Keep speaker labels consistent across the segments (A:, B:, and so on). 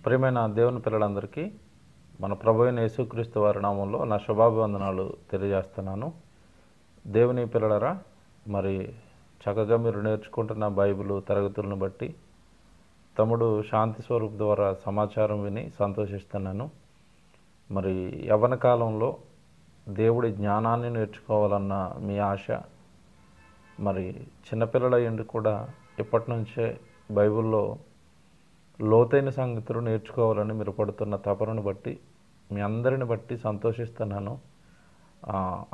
A: ప్రియమైన దేవుని పిల్లలందరికీ మన ప్రభు అయిన యేసుక్రీస్తు వారి నామంలో నా శుభాభివందనాలు తెలియజేస్తున్నాను. దేవుని పిల్లలరా, మరి చక్కగా మీరు నేర్చుకుంటున్న బైబిల్ తరగతులను బట్టి తమ్ముడు శాంతి స్వరూప్ ద్వారా సమాచారం విని సంతోషిస్తున్నాను. మరి యవ్వన కాలంలో దేవుడి జ్ఞానాన్ని నేర్చుకోవాలన్న మీ ఆశ, మరి చిన్నపిల్లల ఎందు కూడా ఇప్పటి నుంచే బైబిల్లో లోతైన సంగతులు నేర్చుకోవాలని మీరు పడుతున్న తపనను బట్టి మీ అందరిని బట్టి సంతోషిస్తున్నాను,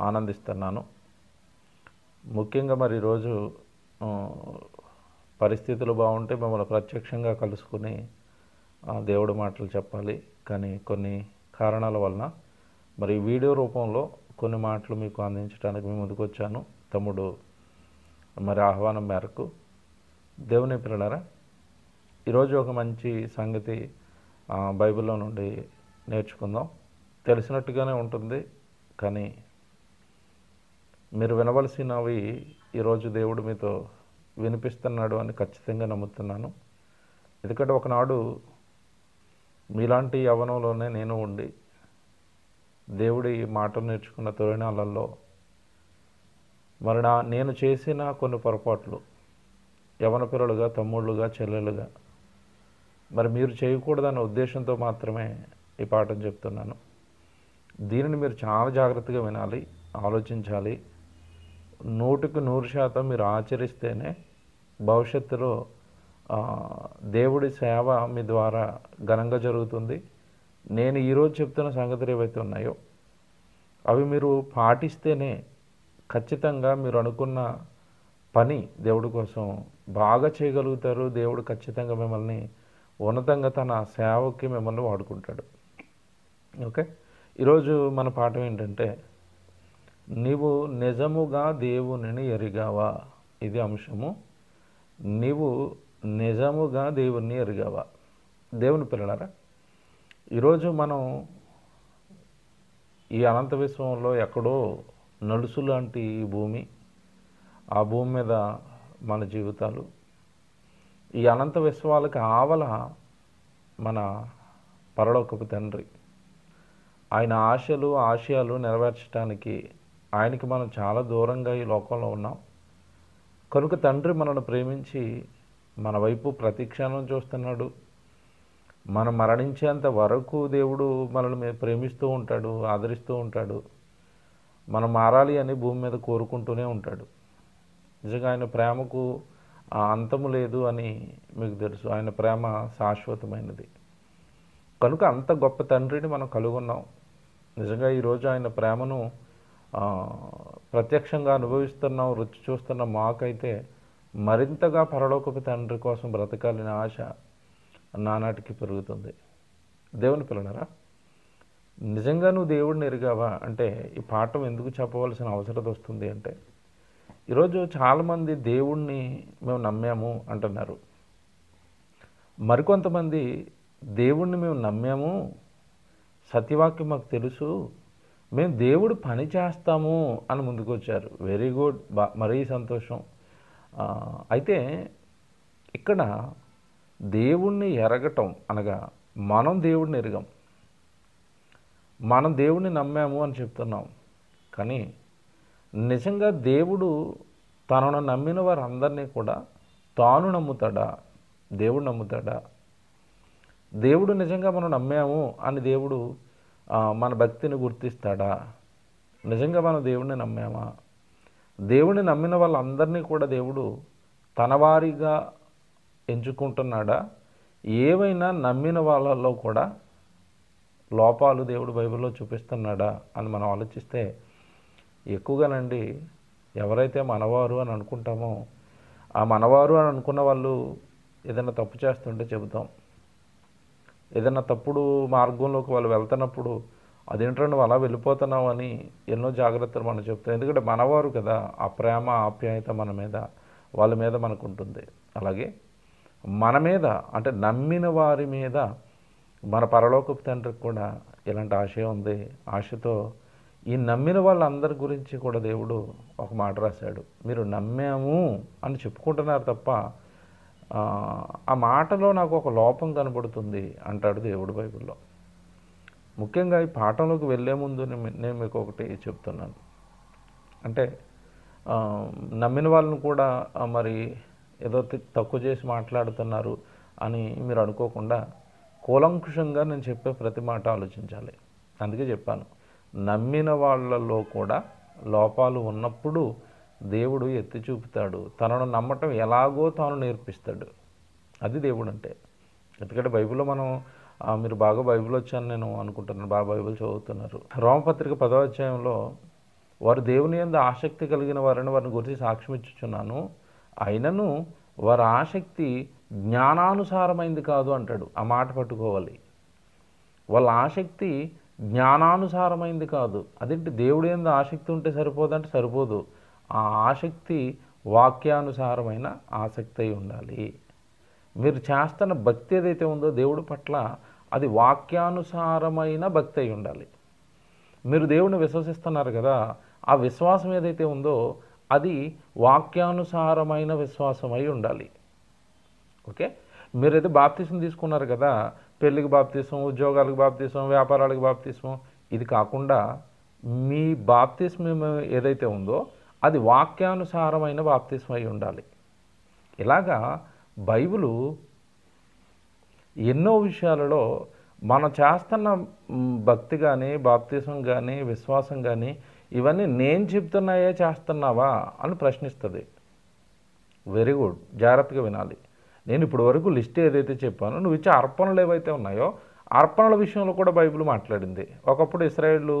A: ఆనందిస్తున్నాను. ముఖ్యంగా మరి ఈరోజు పరిస్థితులు బాగుంటే మిమ్మల్ని ప్రత్యక్షంగా కలుసుకుని దేవుడి మాటలు చెప్పాలి. కానీ కొన్ని కారణాల వలన మరి వీడియో రూపంలో కొన్ని మాటలు మీకు అందించడానికి మీ ముందుకు వచ్చాను. తమ్ముడు మరి ఆహ్వానం మేరకు దేవుని పిల్లలారా, ఈరోజు ఒక మంచి సంగతి బైబిల్లో నుండి నేర్చుకుందాం. తెలిసినట్టుగానే ఉంటుంది, కానీ మీరు వినవలసినవి ఈరోజు దేవుడు మీతో వినిపిస్తున్నాడు అని ఖచ్చితంగా నమ్ముతున్నాను. ఎందుకంటే ఒకనాడు మీలాంటి యవ్వనంలోనే నేను ఉండి దేవుడి మాటలు నేర్చుకున్న తొలినాళ్ళల్లో మరి నేను చేసిన కొన్ని పొరపాట్లు యవ్వన పిల్లలుగా, తమ్ముళ్ళుగా, చెల్లెలుగా మరి మీరు చేయకూడదన్న ఉద్దేశంతో మాత్రమే ఈ పాఠం చెప్తున్నాను. దీనిని మీరు చాలా జాగ్రత్తగా వినాలి, ఆలోచించాలి. 100% మీరు ఆచరిస్తేనే భవిష్యత్తులో దేవుడి సేవ మీ ద్వారా ఘనంగా జరుగుతుంది. నేను ఈరోజు చెప్తున్న సంగతులు ఏవైతే ఉన్నాయో అవి మీరు పాటిస్తేనే ఖచ్చితంగా మీరు అనుకున్న పని దేవుడి కోసం బాగా చేయగలుగుతారు. దేవుడు ఖచ్చితంగా మిమ్మల్ని ఉన్నతంగా తన సేవకి మిమ్మల్ని వాడుకుంటాడు. ఓకే, ఈరోజు మన పాఠం ఏంటంటే, నీవు నిజముగా దేవునిని ఎరిగావా? ఇది అంశము. నీవు నిజముగా దేవుణ్ణి ఎరిగావా? దేవుని పిల్లలారా, ఈరోజు మనం ఈ అనంత విశ్వంలో ఎక్కడో నలుసు లాంటి ఈ భూమి, ఆ భూమి మీద మన జీవితాలు, ఈ అనంత విశ్వాలకు ఆవల మన పరలోకపు తండ్రి, ఆయన ఆశలు ఆశయాలు నెరవేర్చడానికి ఆయనకి మనం చాలా దూరంగా ఈ లోకంలో ఉన్నాం. కనుక తండ్రి మనల్ని ప్రేమించి మన వైపు ప్రతి క్షణం చూస్తున్నాడు. మనం మరణించేంత వరకు దేవుడు మనల్ని ప్రేమిస్తూ ఉంటాడు, ఆదరిస్తూ ఉంటాడు. మనం మారాలి అని భూమి మీద కోరుకుంటూనే ఉంటాడు. నిజంగా ఆయన ప్రేమకు అంతము లేదు అని మీకు తెలుసు. ఆయన ప్రేమ శాశ్వతమైనది. కనుక అంత గొప్ప తండ్రిని మనం కలుగున్నాం. నిజంగా ఈరోజు ఆయన ప్రేమను ప్రత్యక్షంగా అనుభవిస్తున్నాం, రుచి చూస్తున్న మాకైతే మరింతగా పరలోకపు తండ్రి కోసం బ్రతకాలని ఆశ నానాటికి పెరుగుతుంది. దేవుని పిల్లలారా, నిజంగా నువ్వు దేవుడిని ఎరిగావా అంటే ఈ పాఠం ఎందుకు చెప్పవలసిన అవసరం వస్తుంది అంటే, ఈరోజు చాలామంది దేవుణ్ణి మేము నమ్మాము అంటున్నారు. మరికొంతమంది దేవుణ్ణి మేము నమ్మాము, సత్యవాక్యం మాకు తెలుసు, మేము దేవుడు పని చేస్తాము అని ముందుకు వచ్చారు. వెరీ గుడ్, మరీ సంతోషం. అయితే ఇక్కడ దేవుణ్ణి ఎరగటం అనగా మనం దేవుడిని ఎరగం. మనం దేవుణ్ణి నమ్మాము అని చెప్తున్నాం, కానీ నిజంగా దేవుడు తనను నమ్మిన వారందరినీ కూడా తాను నమ్ముతాడా? దేవుడు నమ్ముతాడా? దేవుడు నిజంగా మనం నమ్మాము అని దేవుడు మన భక్తిని గుర్తిస్తాడా? నిజంగా మనం దేవుడిని నమ్మామా? దేవుడిని నమ్మిన వాళ్ళందరినీ కూడా దేవుడు తన వారిగా ఎంచుకుంటున్నాడా? ఏవైనా నమ్మిన వాళ్ళలో కూడా లోపాలు దేవుడు బైబిల్లో చూపిస్తున్నాడా అని మనం ఆలోచిస్తే, ఎక్కువగానండి ఎవరైతే మనవారు అని అనుకుంటామో ఆ మనవారు అని అనుకున్న వాళ్ళు ఏదైనా తప్పు చేస్తుంటే చెబుతాం. ఏదైనా తప్పుడు మార్గంలోకి వాళ్ళు వెళ్తున్నప్పుడు అదేంటో నువ్వు అలా వెళ్ళిపోతున్నావు అని ఎన్నో జాగ్రత్తలు మనం చెప్తాం. ఎందుకంటే మనవారు కదా, ఆ ప్రేమ ఆప్యాయత మన మీద, వాళ్ళ మీద మనకు ఉంటుంది. అలాగే మన మీద అంటే నమ్మిన వారి మీద మన పరలోకపు తండ్రికి కూడా ఇలాంటి ఆశయం ఉంది. ఆశతో ఈ నమ్మిన వాళ్ళందరి గురించి కూడా దేవుడు ఒక మాట రాశాడు. మీరు నమ్మాము అని చెప్పుకుంటున్నారు తప్ప ఆ, ఆ మాటలో నాకు ఒక లోపం కనబడుతుంది అంటాడు దేవుడు బైబిల్లో. ముఖ్యంగా ఈ పాఠంలోకి వెళ్ళే ముందు నేను మీకు ఒకటి చెప్తున్నాను. అంటే ఆ, నమ్మిన వాళ్ళని కూడా మరి ఏదో తక్కువ చేసి మాట్లాడుతున్నారు అని మీరు అనుకోకుండా కూలంకుషంగా నేను చెప్పే ప్రతి మాట ఆలోచించాలి. అందుకే చెప్పాను, నమ్మిన వాళ్ళలో కూడా లోపాలు ఉన్నప్పుడు దేవుడు ఎత్తి చూపుతాడు. తనను నమ్మటం ఎలాగో తాను నేర్పిస్తాడు. అది దేవుడు అంటే. ఎందుకంటే బైబిల్లో మనం మీరు బాగా బైబిల్ వచ్చాను నేను అనుకుంటున్నాను, బాగా బైబిల్ చదువుతున్నారు. రోమపత్రిక 10వ అధ్యాయంలో వారు దేవుని యందు ఆసక్తి కలిగిన వారిని గురించి సాక్ష్యం ఇచ్చుచున్నాను, అయినను వారి ఆసక్తి జ్ఞానానుసారమైంది కాదు అంటాడు. ఆ మాట పట్టుకోవాలి. వాళ్ళ ఆసక్తి జ్ఞానానుసారమైంది కాదు. అదేంటి, దేవుడి యందు ఆసక్తి ఉంటే సరిపోదంటే సరిపోదు. ఆ ఆసక్తి వాక్యానుసారమైన ఆసక్తి అయి ఉండాలి. మీరు చేస్తున్న భక్తి ఏదైతే ఉందో దేవుడి పట్ల, అది వాక్యానుసారమైన భక్తి అయి ఉండాలి. మీరు దేవుడిని విశ్వసిస్తున్నారు కదా, ఆ విశ్వాసం ఏదైతే ఉందో అది వాక్యానుసారమైన విశ్వాసం అయి ఉండాలి. ఓకే, మీరైతే బాప్తిసం తీసుకున్నారు కదా, పెళ్ళికి బాప్తిసం, ఉద్యోగాలకు బాప్తిసం, వ్యాపారాలకు బాప్తిసం, ఇది కాకుండా మీ బాప్తిస్మం ఏదైతే ఉందో అది వాక్యానుసారమైన బాప్తిస్మం అయి ఉండాలి. ఇలాగా బైబిలు ఎన్నో విషయాలలో మనం చేస్తున్న భక్తి కానీ, బాప్తిసం కానీ, విశ్వాసం కానీ, ఇవన్నీ నేను చెప్తున్నాయే చేస్తున్నావా అని ప్రశ్నిస్తుంది. వెరీ గుడ్, జాగ్రత్తగా వినాలి. నేను ఇప్పుడు వరకు లిస్ట్ ఏదైతే చెప్పానో, నువ్వు ఇచ్చే అర్పణలు ఏవైతే ఉన్నాయో అర్పణల విషయంలో కూడా బైబిల్ మాట్లాడింది. ఒకప్పుడు ఇశ్రాయేలు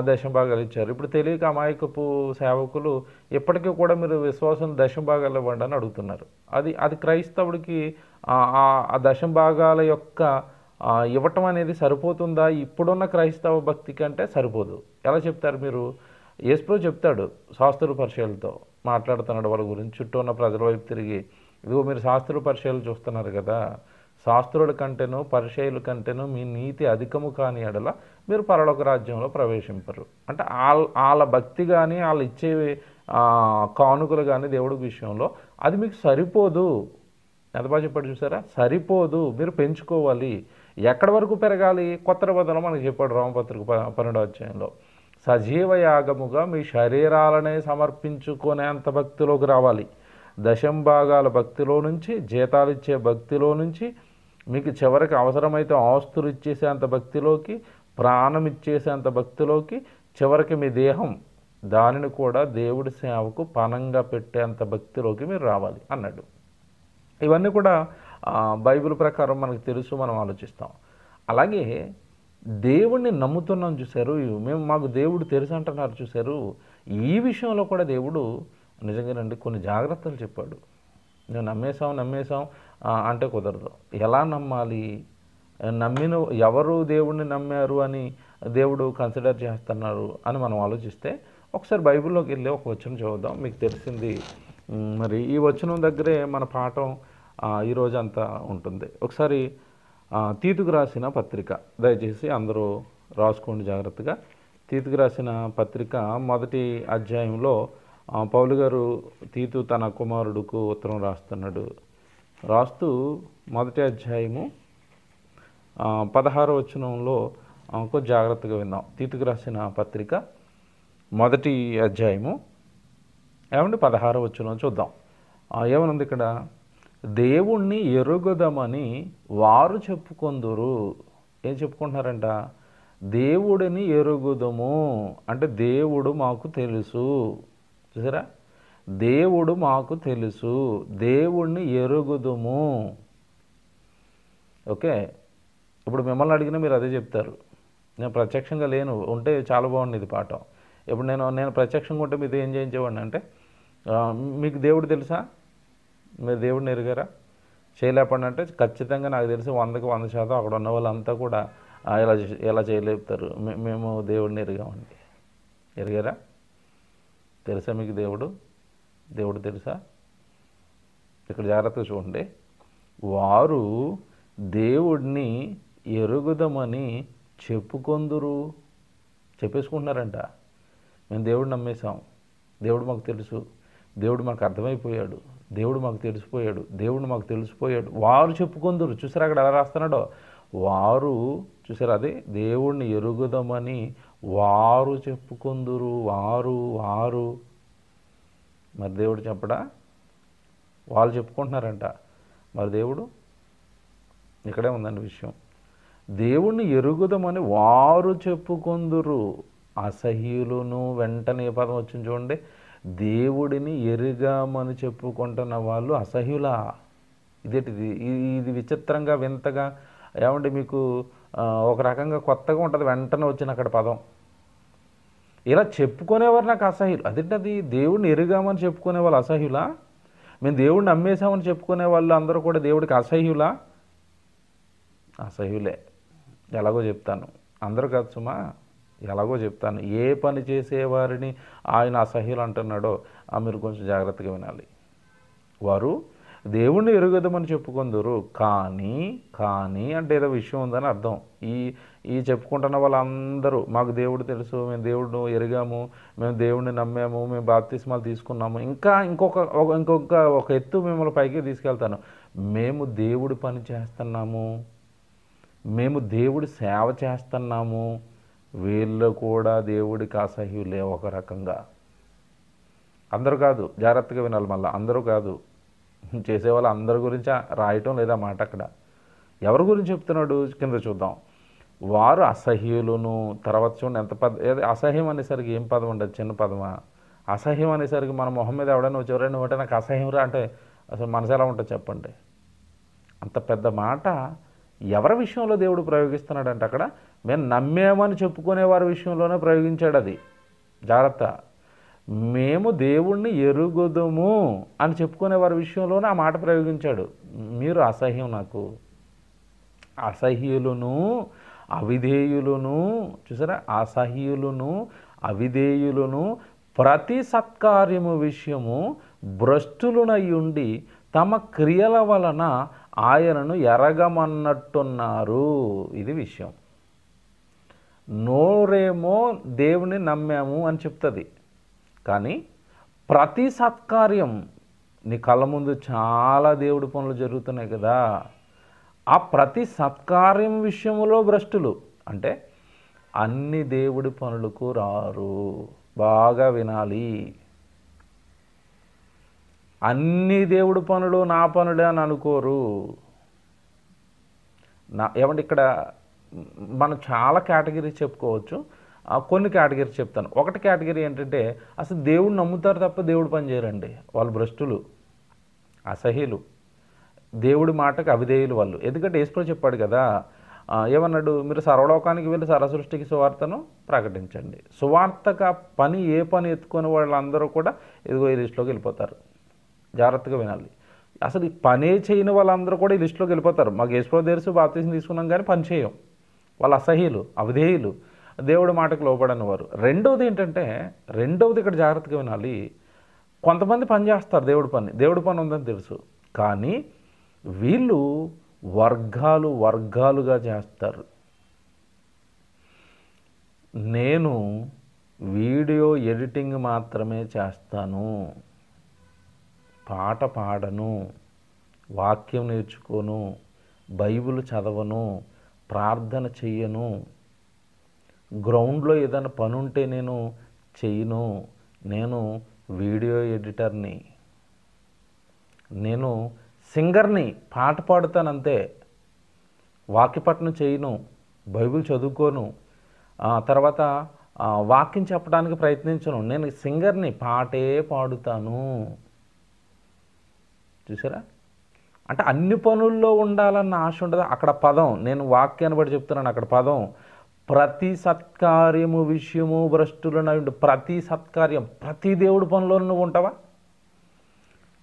A: దశంభాగాలు ఇచ్చారు. ఇప్పుడు తెలియక అమాయకపు సేవకులు ఇప్పటికీ కూడా మీరు విశ్వాసం దశంభాగాలు ఇవ్వండి అని అడుగుతున్నారు. అది క్రైస్తవుడికి ఆ దశంభాగాల యొక్క ఇవ్వటం అనేది సరిపోతుందా? ఇప్పుడున్న క్రైస్తవ భక్తి కంటే సరిపోదు. ఎలా చెప్తారు మీరు? యేసుప్రభు చెప్తాడు శాస్త్రుల పరిచయాలతో మాట్లాడుతున్నాడు వాళ్ళ గురించి. చుట్టూ ఉన్న ప్రజల వైపు తిరిగి, ఇదిగో మీరు శాస్త్రుల పరిచయాలు చూస్తున్నారు కదా, శాస్త్రుల కంటేనూ పరిచయుల కంటేనూ మీ నీతి అధికము కాని ఎడల మీరు పరలోక రాజ్యంలో ప్రవేశింపరు. అంటే వాళ్ళ భక్తి కానీ, వాళ్ళు ఇచ్చే కానుకలు కానీ దేవుడి విషయంలో అది మీకు సరిపోదు. ఎంత బాగా చెప్పాడు చూసారా? సరిపోదు, మీరు పెంచుకోవాలి. ఎక్కడి వరకు పెరగాలి? కొత్త నిబంధనలో మనకు చెప్పాడు రోమపత్రిక 12వ అధ్యాయంలో, సజీవ యాగముగా మీ శరీరాలనే సమర్పించుకునేంత భక్తిలోకి రావాలి. దశంభాగాల భక్తిలో నుంచి, జీతాలు ఇచ్చే భక్తిలో నుంచి, మీకు చివరికి అవసరమైతే ఆస్తులు ఇచ్చేసేంత భక్తిలోకి, ప్రాణం ఇచ్చేసేంత భక్తిలోకి, చివరికి మీ దేహం దానిని కూడా దేవుడి సేవకు పణంగా పెట్టేంత భక్తిలోకి మీరు రావాలి అన్నాడు. ఇవన్నీ కూడా బైబిల్ ప్రకారం మనకు తెలుసు, మనం ఆలోచిస్తాం. అలాగే దేవుణ్ణి నమ్ముతున్నాం చూశారు, మాకు దేవుడు తెలుసు అంటున్నారు చూశారు. ఈ విషయంలో కూడా దేవుడు నిజంగానండి కొన్ని జాగ్రత్తలు చెప్పాడు. నేను నమ్మేశాం అంటే కుదరదు. ఎలా నమ్మాలి? నమ్మిన ఎవరు దేవుణ్ణి నమ్మారు అని దేవుడు కన్సిడర్ చేస్తున్నారు అని మనం ఆలోచిస్తే, ఒకసారి బైబిల్లోకి వెళ్ళి ఒక వచనం చదువుదాం. మీకు తెలిసింది మరి ఈ వచనం దగ్గరే మన పాఠం ఈరోజు అంతా ఉంటుంది. ఒకసారి తీతుకు రాసిన పత్రిక, దయచేసి అందరూ రాసుకోండి జాగ్రత్తగా. తీతుకు రాసిన పత్రిక 1వ అధ్యాయంలో పౌలు గారు తీతు తన కుమారుడుకు ఉత్తరం రాస్తున్నాడు. రాస్తూ 1వ అధ్యాయము 16వ వచనంలో కొంచెం జాగ్రత్తగా విందాం. తీతుకు రాసిన పత్రిక 1వ అధ్యాయము 16వ వచనం చూద్దాం. ఏమనుంది ఇక్కడ? దేవుణ్ణి ఎరుగుదమని వారు చెప్పుకొందురు. ఏం చెప్పుకుంటున్నారంట? దేవుడిని ఎరుగుదము అంటే దేవుడు మాకు తెలుసు. చూసారా? దేవుడు మాకు తెలుసు, దేవుణ్ణి ఎరుగుదుము. ఓకే, ఇప్పుడు మిమ్మల్ని అడిగినా మీరు అదే చెప్తారు. నేను ప్రత్యక్షంగా లేను, ఉంటే చాలా బాగుండేది పాఠం. ఇప్పుడు నేను ప్రత్యక్షంగా ఉంటే మీతో ఏం చేయించేవాడిని అంటే, మీకు దేవుడు తెలుసా, మీరు దేవుడిని ఎరిగారా, చేయలేపండి అంటే ఖచ్చితంగా నాకు తెలిసి 100కి 100% అక్కడ ఉన్న వాళ్ళంతా కూడా ఎలా చేయలేపుతారు, మేము దేవుడిని ఎరిగామండి. ఎరిగారా? తెలుసా మీకు దేవుడు తెలుసా? ఇక్కడ జాగ్రత్తగా చూడండి. వారు దేవుడిని ఎరుగుదమని చెప్పుకొందురు. చెప్పేసుకుంటున్నారంట, మేము దేవుడు నమ్మేశాం, దేవుడు మాకు తెలుసు, దేవుడు మాకు అర్థమైపోయాడు, దేవుడు మాకు తెలిసిపోయాడు, దేవుడు మాకు తెలిసిపోయాడు వారు చెప్పుకుందరు. చూసారా అక్కడ ఎలా రాస్తున్నాడో, వారు చూసారా, అదే దేవుణ్ణి ఎరుగుదామని వారు చెప్పుకుందురు. వారు వారు మరి దేవుడు చెప్పడా? వాళ్ళు చెప్పుకుంటున్నారంట. మరి దేవుడు ఇక్కడే ఉందండి విషయం. దేవుణ్ణి ఎరుగుదామని వారు చెప్పుకుందురు. అసహ్యులను, వెంటనే ఏ పదం వచ్చింది చూడండి, దేవుడిని ఎరుగామని చెప్పుకుంటున్న వాళ్ళు అసహ్యులా? ఇదేంటిది? ఇది విచిత్రంగా వింతగా ఏమంటే మీకు ఒక రకంగా కొత్తగా ఉంటుంది వెంటనే వచ్చిన అక్కడ పదం. ఇలా చెప్పుకునేవారు నాకు అసహ్యులు. అదేంటది? దేవుడిని ఎరుగామని చెప్పుకునే వాళ్ళు అసహ్యులా? మేము దేవుడిని నమ్మేశామని చెప్పుకునే వాళ్ళు అందరూ కూడా దేవుడికి అసహ్యులా? అసహ్యులే. ఎలాగో చెప్తాను, అందరూ కాదు సుమా, ఎలాగో చెప్తాను. ఏ పని చేసేవారిని ఆయన అసహ్యులు అంటున్నాడో మీరు కొంచెం జాగ్రత్తగా వినాలి. వారు దేవుణ్ణి ఎరుగదమని చెప్పుకుందరు, కానీ అంటే ఏదో విషయం ఉందని అర్థం. ఈ చెప్పుకుంటున్న వాళ్ళందరూ మాకు దేవుడు తెలుసు, మేము దేవుడు ఎరిగాము, మేము దేవుడిని నమ్మాము, మేము బాప్తిస్మాలు తీసుకున్నాము, ఇంకొక ఎత్తు మిమ్మల్ని పైకి తీసుకెళ్తాను. మేము దేవుడి పని చేస్తున్నాము, మేము దేవుడి సేవ చేస్తున్నాము, వీళ్ళు కూడా దేవుడికి అసహ్యులే ఒక రకంగా. అందరూ కాదు, జాగ్రత్తగా వినాలి మళ్ళీ, అందరూ కాదు. చేసేవాళ్ళు అందరి గురించి రాయటం లేదా మాట అక్కడ. ఎవరి గురించి చెప్తున్నాడు కింద చూద్దాం. వారు అసహ్యులను. తర్వాత చూడండి ఎంత అసహ్యం అనేసరికి ఏం పదం ఉండదు, చిన్న పదమా? అసహ్యం అనేసరికి మన మొహం మీద ఎవడైనా వచ్చేవరైనా ఒకటే నాకు అసహ్యం రా అంటే అసలు మనసు ఎలా ఉంటుంది చెప్పండి? అంత పెద్ద మాట ఎవరి విషయంలో దేవుడు ప్రయోగిస్తున్నాడంటే అక్కడ మేము నమ్మేమని చెప్పుకునే వారి విషయంలోనే ప్రయోగించాడు. అది జాగ్రత్త. మేము దేవుణ్ణి ఎరుగుదుము అని చెప్పుకునే వారి విషయంలోనే ఆ మాట ప్రయోగించాడు. మీరు అసహ్యం నాకు. అసహ్యులను అవిధేయులను, చూసారా, అసహ్యులను అవిధేయులను ప్రతి సత్కార్యము విషయము భ్రష్టులునయుండి తమ క్రియల వలన ఆయనను ఎరగమన్నట్టున్నారు. ఇది విషయం. నోరేమో దేవుని నమ్మాము అని చెప్తుంది, కానీ ప్రతి సత్కార్యం నీ కళ్ళ ముందు చాలా దేవుడి పనులు జరుగుతున్నాయి కదా, ఆ ప్రతి సత్కార్యం విషయంలో భ్రష్టులు. అంటే అన్ని దేవుడి పనులకు రారు. బాగా వినాలి. అన్ని దేవుడి పనులు నా పనులే అని అనుకోరు. ఏమంటే ఇక్కడ మనం చాలా కేటగిరీస్ చెప్పుకోవచ్చు. కొన్ని కేటగిరీస్ చెప్తాను. ఒకటి కేటగిరీ ఏంటంటే అసలు దేవుడు నమ్ముతారు తప్ప దేవుడు పని చేయరండి. వాళ్ళు భ్రష్టులు, అసహ్యులు, దేవుడి మాటకు అవిధేయులు వాళ్ళు. ఎందుకంటే యేసుప్రభువు చెప్పాడు కదా, ఏమన్నాడు? మీరు సర్వలోకానికి వెళ్ళి సర్వసృష్టికి సువార్తను ప్రకటించండి. సువార్తక పని ఏ పని ఎత్తుకొని వాళ్ళందరూ కూడా ఇదిగో ఈ లిస్టులోకి వెళ్ళిపోతారు. జాగ్రత్తగా వినాలి. అసలు ఈ పనే చేయని వాళ్ళందరూ కూడా ఈ లిస్టులోకి వెళ్ళిపోతారు. మాకు యేసుప్రభువు తెలుసు, బాప్తిసం తీసుకున్నాం, కానీ పని చేయం. వాళ్ళు అసహ్యులు, అవిధేయులు, దేవుడి మాటకు లోబడని వారు. రెండవది ఏంటంటే, ఇక్కడ జాగ్రత్తగా వినాలి. కొంతమంది పని చేస్తారు దేవుడి పని ఉందని తెలుసు, కానీ వీళ్ళు వర్గాలుగా చేస్తారు. నేను వీడియో ఎడిటింగ్ మాత్రమే చేస్తాను, పాట పాడను, వాక్యం నేర్చుకోను, బైబిల్ చదవను, ప్రార్థన చెయ్యను, గ్రౌండ్లో ఏదైనా పని ఉంటే నేను చెయ్యను, నేను వీడియో ఎడిటర్ని, నేను సింగర్ని, పాట పాడుతానంతే, వాక్యపఠనం చేయను, బైబిల్ చదువుకోను, తర్వాత వాక్యం చెప్పడానికి ప్రయత్నించను, నేను సింగర్ని, పాటే పాడుతాను. చూసారా? అంటే అన్ని పనుల్లో ఉండాలన్న ఆశ ఉండదు. అక్కడ పదం, నేను వాక్యాన్ని బట్టి చెప్తున్నాను, అక్కడ పదం ప్రతి సత్కార్యము విషయము భ్రష్టులను. ప్రతి సత్కార్యం, ప్రతి దేవుడి పనిలో నువ్వు ఉంటావా?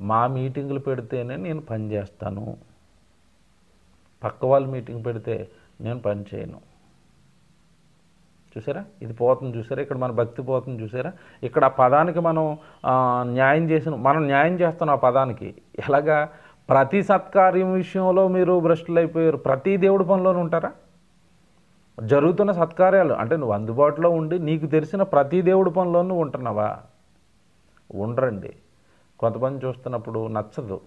A: మా మీటింగులు పెడితేనే నేను పని చేస్తాను, పక్క వాళ్ళు మీటింగ్ పెడితే నేను పని చేయను. చూసారా? ఇది పోతుంది. చూసారా? ఇక్కడ మన భక్తి పోతుంది. చూసారా? ఇక్కడ ఆ పదానికి మనం న్యాయం చేస్తున్నాం ఆ పదానికి. ఎలాగా? ప్రతి సత్కార్యం విషయంలో మీరు భ్రష్టులు అయిపోయారు. ప్రతి దేవుడి పనిలోనే ఉంటారా? జరుగుతున్న సత్కార్యాలు అంటే నువ్వు అందుబాటులో ఉండి నీకు తెలిసిన ప్రతి దేవుడి పనిలో నువ్వు ఉంటున్నావా? ఉండరండి. కొంతమంది చూస్తున్నప్పుడు నచ్చదు.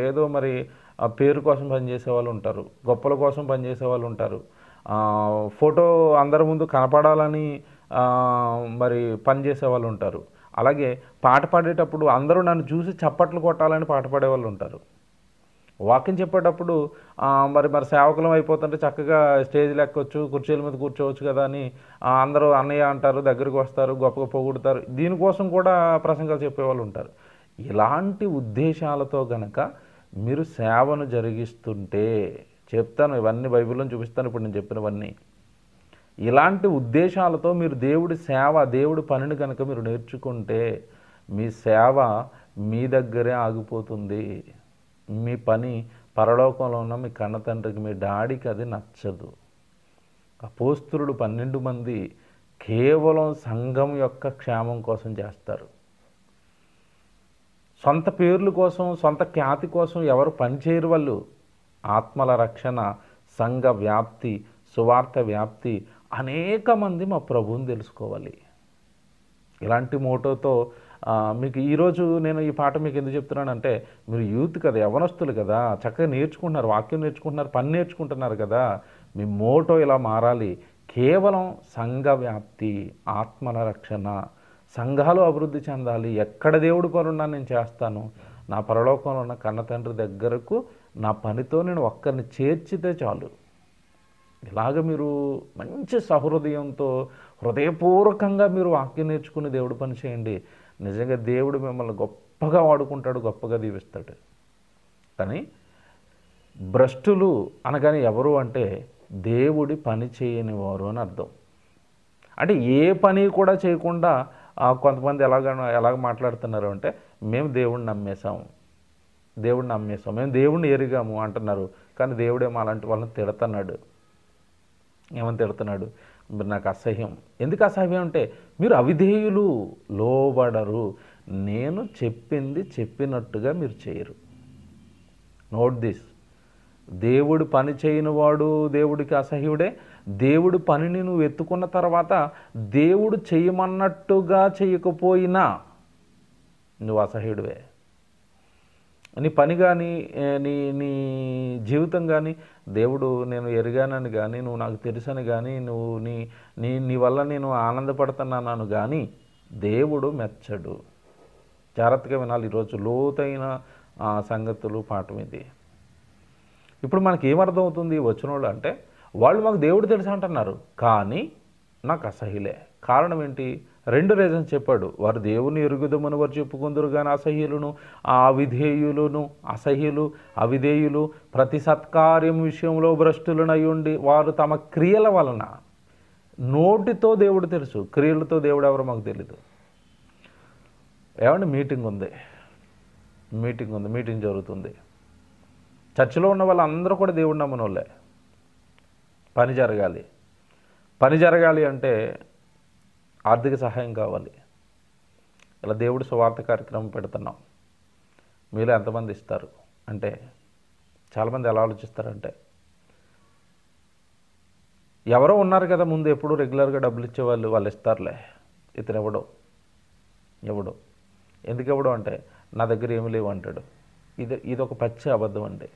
A: ఏదో మరి ఆ పేరు కోసం పనిచేసే వాళ్ళు ఉంటారు, గొప్పల కోసం పనిచేసే వాళ్ళు ఉంటారు, ఫోటో అందరి ముందు కనపడాలని మరి పనిచేసే వాళ్ళు ఉంటారు. అలాగే పాట పాడేటప్పుడు అందరూ నన్ను చూసి చప్పట్లు కొట్టాలని పాట పాడేవాళ్ళు ఉంటారు. వాక్యం చెప్పేటప్పుడు మరి మరి సేవకులం అయిపోతుంటే చక్కగా స్టేజ్లో ఎక్కొచ్చు, కుర్చీల మీద కూర్చోవచ్చు కదా అని అందరూ అన్నయ్య అంటారు, దగ్గరికి వస్తారు, గొప్పగా పొగుడుతారు. దీనికోసం కూడా ప్రసంగాలు చెప్పేవాళ్ళు ఉంటారు. ఇలాంటి ఉద్దేశాలతో గనక మీరు సేవను జరిగిస్తుంటే, చెప్తాను ఇవన్నీ బైబిల్లో చూపిస్తాను ఇప్పుడు నేను చెప్పినవన్నీ, ఇలాంటి ఉద్దేశాలతో మీరు దేవుడి పనిని కనుక మీరు నేర్చుకుంటే మీ సేవ మీ దగ్గరే ఆగిపోతుంది. మీ పని పరలోకంలో ఉన్న మీ కన్న తండ్రికి, మీ డాడీకి అది నచ్చదు. అపోస్తలులు 12 మంది కేవలం సంఘం యొక్క క్షేమం కోసం చేస్తారు. సొంత పేర్ల కోసం, సొంత ఖ్యాతి కోసం ఎవరు పనిచేయరు. వాళ్ళు ఆత్మల రక్షణ, సంఘ వ్యాప్తి, సువార్త వ్యాప్తి, అనేక మంది మా ప్రభువుని తెలుసుకోవాలి. ఇలాంటి మోటోతో మీకు ఈరోజు నేను ఈ పాట మీకు ఎందుకు చెప్తున్నానంటే, మీరు యూత్ కదా, యవ్వనస్తులు కదా, చక్కగా నేర్చుకుంటున్నారు, వాక్యం నేర్చుకుంటున్నారు, పని నేర్చుకుంటున్నారు కదా, మీ మోటో ఇలా మారాలి. కేవలం సంఘ వ్యాప్తి, ఆత్మల రక్షణ, సంఘాలు అభివృద్ధి చెందాలి. ఎక్కడ దేవుడి పనున్నా నేను చేస్తాను. నా పరలోకంలో ఉన్న కన్న తండ్రి దగ్గరకు నా పనితో నేను ఒక్కరిని చేర్చితే చాలు. ఇలాగ మీరు మంచి సహృదయంతో, హృదయపూర్వకంగా మీరు వాక్యం నేర్చుకుని దేవుడి పని చేయండి. నిజంగా దేవుడు మిమ్మల్ని గొప్పగా వాడుకుంటాడు, గొప్పగా దీవిస్తాడు. కానీ భ్రష్టులు అనగానే ఎవరు అంటే దేవుడి పని చేయని వారు అని అర్థం. అంటే ఏ పని కూడా చేయకుండా కొంతమంది ఎలాగ మాట్లాడుతున్నారు అంటే, మేము దేవుడిని నమ్మేశాం, మేము దేవుడిని ఎరిగాము అంటున్నారు. కానీ దేవుడేమో అలాంటి వాళ్ళని తిడుతున్నాడు. ఏమని తిడుతున్నాడు? మీరు నాకు అసహ్యం. ఎందుకు అసహ్యం అంటే, మీరు అవిధేయులు, లోబడరు, నేను చెప్పింది చెప్పినట్టుగా మీరు చేయరు. Note this. దేవుడు పని చేయని వాడు దేవుడికి అసహ్యుడే. దేవుడు పనిని నువ్వు ఎత్తుకున్న తర్వాత దేవుడు చేయమన్నట్టుగా చేయకపోయినా నువ్వు అసహ్యుడివే. నీ పని కానీ, నీ జీవితం కానీ, దేవుడు నేను ఎరిగానని కానీ, నువ్వు నాకు తెలుసని కానీ, నువ్వు నీ వల్ల నేను ఆనందపడుతున్నాను కానీ దేవుడు మెచ్చడు. జాగ్రత్తగా వినాలి. ఈరోజు లోతైన సంగతులు పాఠం ఇది. ఇప్పుడు మనకి ఏమర్థం అవుతుంది వచ్చిన వాళ్ళు అంటే, వాళ్ళు మాకు దేవుడు తెలుసు అంటున్నారు కానీ నాకు అసహ్యులే. కారణం ఏంటి? 2 రీజన్స్ చెప్పాడు. వారు దేవుని ఎరుగుదమని వారు చెప్పుకుందరు కానీ అసహ్యులను, అవిధేయులు, ప్రతి సత్కార్యం విషయంలో భ్రష్టులనై ఉండి వారు తమ క్రియల వలన, నోటితో దేవుడు తెలుసు, క్రియలతో దేవుడు ఎవరో మాకు తెలీదు. ఏమంటే మీటింగ్ జరుగుతుంది. చర్చిలో ఉన్న వాళ్ళందరూ కూడా దేవుడు నమ్మని వాళ్ళే. పని జరగాలి అంటే ఆర్థిక సహాయం కావాలి. ఇలా దేవుడి సువార్త కార్యక్రమం పెడుతున్నాం, మీలో ఎంతమంది ఇస్తారు అంటే, చాలామంది ఎలా ఆలోచిస్తారంటే, ఎవరో ఉన్నారు కదా ముందు ఎప్పుడు రెగ్యులర్గా డబ్బులు ఇచ్చేవాళ్ళు, వాళ్ళు ఇస్తారులే, ఇతను ఎవడో ఎందుకు ఇవ్వడం అంటే, నా దగ్గర ఏమీ లేవు అంటాడు. ఇది ఒక పచ్చి అబద్ధం అండి.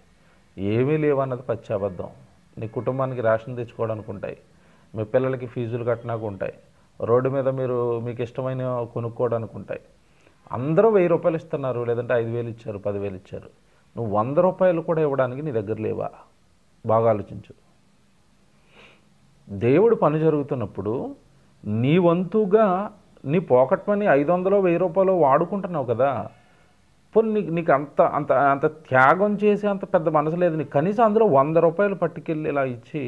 A: ఏమీ లేవు అన్నది పచ్చి అబద్ధం. నీ కుటుంబానికి రేషన్ తెచ్చుకోవడానికి ఉంటాయి, మీ పిల్లలకి ఫీజులు కట్టడానికి ఉంటాయి, రోడ్డు మీద మీకు ఇష్టమైన కొనుక్కోవడానికి ఉంటాయి. అందరూ 1000 రూపాయలు ఇస్తున్నారు, లేదంటే 5000 ఇచ్చారు, 10,000 ఇచ్చారు. నువ్వు 100 రూపాయలు కూడా ఇవ్వడానికి నీ దగ్గర లేవా? బాగా ఆలోచించు. దేవుడు పని జరుగుతున్నప్పుడు నీ వంతుగా నీ పాకెట్ మనీ 500 1000 రూపాయలు వాడుకుంటున్నావు కదా. పోనీ నీకు అంత త్యాగం చేసి అంత పెద్ద మనసు లేదు నీకు. కనీసం అందులో 100 రూపాయలు పట్టుకెళ్ళి ఇలా ఇచ్చి,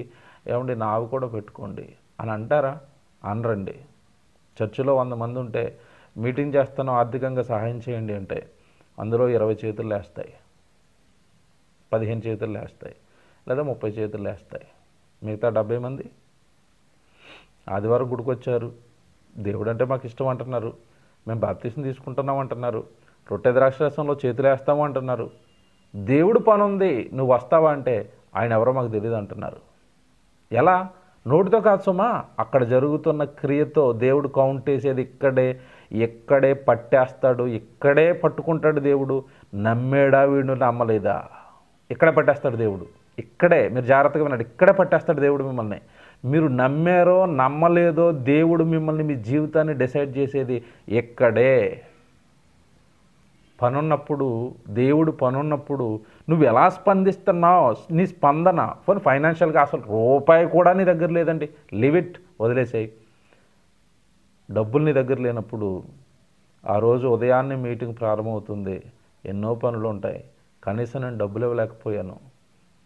A: ఏమండి నావి కూడా పెట్టుకోండి అని అంటారా? అనరండి. చర్చిలో 100 మంది ఉంటే మీటింగ్ చేస్తాను, ఆర్థికంగా సహాయం చేయండి అంటే అందులో 20 చేతులు లేస్తాయి, 15 చేతులు లేస్తాయి, లేదా 30 చేతులు లేస్తాయి. మిగతా 70 మంది ఆదివారం గుడికొచ్చారు, దేవుడు అంటే మాకు ఇష్టం అంటున్నారు, మేము బాప్తిసం తీసుకుంటున్నాం అంటున్నారు, రొట్టె ద్రాక్షరసంలో చేతులు వేస్తాము అంటున్నారు. దేవుడు పని ఉంది, నువ్వు వస్తావా అంటే ఆయన ఎవరో మాకు తెలియదు అంటున్నారు. ఎలా? నోటితో కాదు సుమా, అక్కడ జరుగుతున్న క్రియతో. దేవుడు కౌంట్ వేసేది ఇక్కడే. ఇక్కడే పట్టేస్తాడు, ఇక్కడే పట్టుకుంటాడు దేవుడు. నమ్మేడా వీడు నమ్మలేదా? ఇక్కడే పట్టేస్తాడు దేవుడు. ఇక్కడే మీరు జాగ్రత్తగా వినండి, ఇక్కడే పట్టేస్తాడు దేవుడు మిమ్మల్ని. మీరు నమ్మారో నమ్మలేదో దేవుడు మిమ్మల్ని, మీ జీవితాన్ని డిసైడ్ చేసేది ఇక్కడే. పనున్నప్పుడు, దేవుడు పనున్నప్పుడు నువ్వు ఎలా స్పందిస్తున్నావు, నీ స్పందన ఫైనాన్షియల్గా అసలు రూపాయి కూడా నీ దగ్గర లేదండి, లివ్ ఇట్, వదిలేసేయి. డబ్బులు నీ దగ్గర లేనప్పుడు ఆ రోజు ఉదయాన్నే మీటింగ్ ప్రారంభమవుతుంది, ఎన్నో పనులు ఉంటాయి, కనీసం నేను డబ్బులు ఇవ్వలేకపోయాను,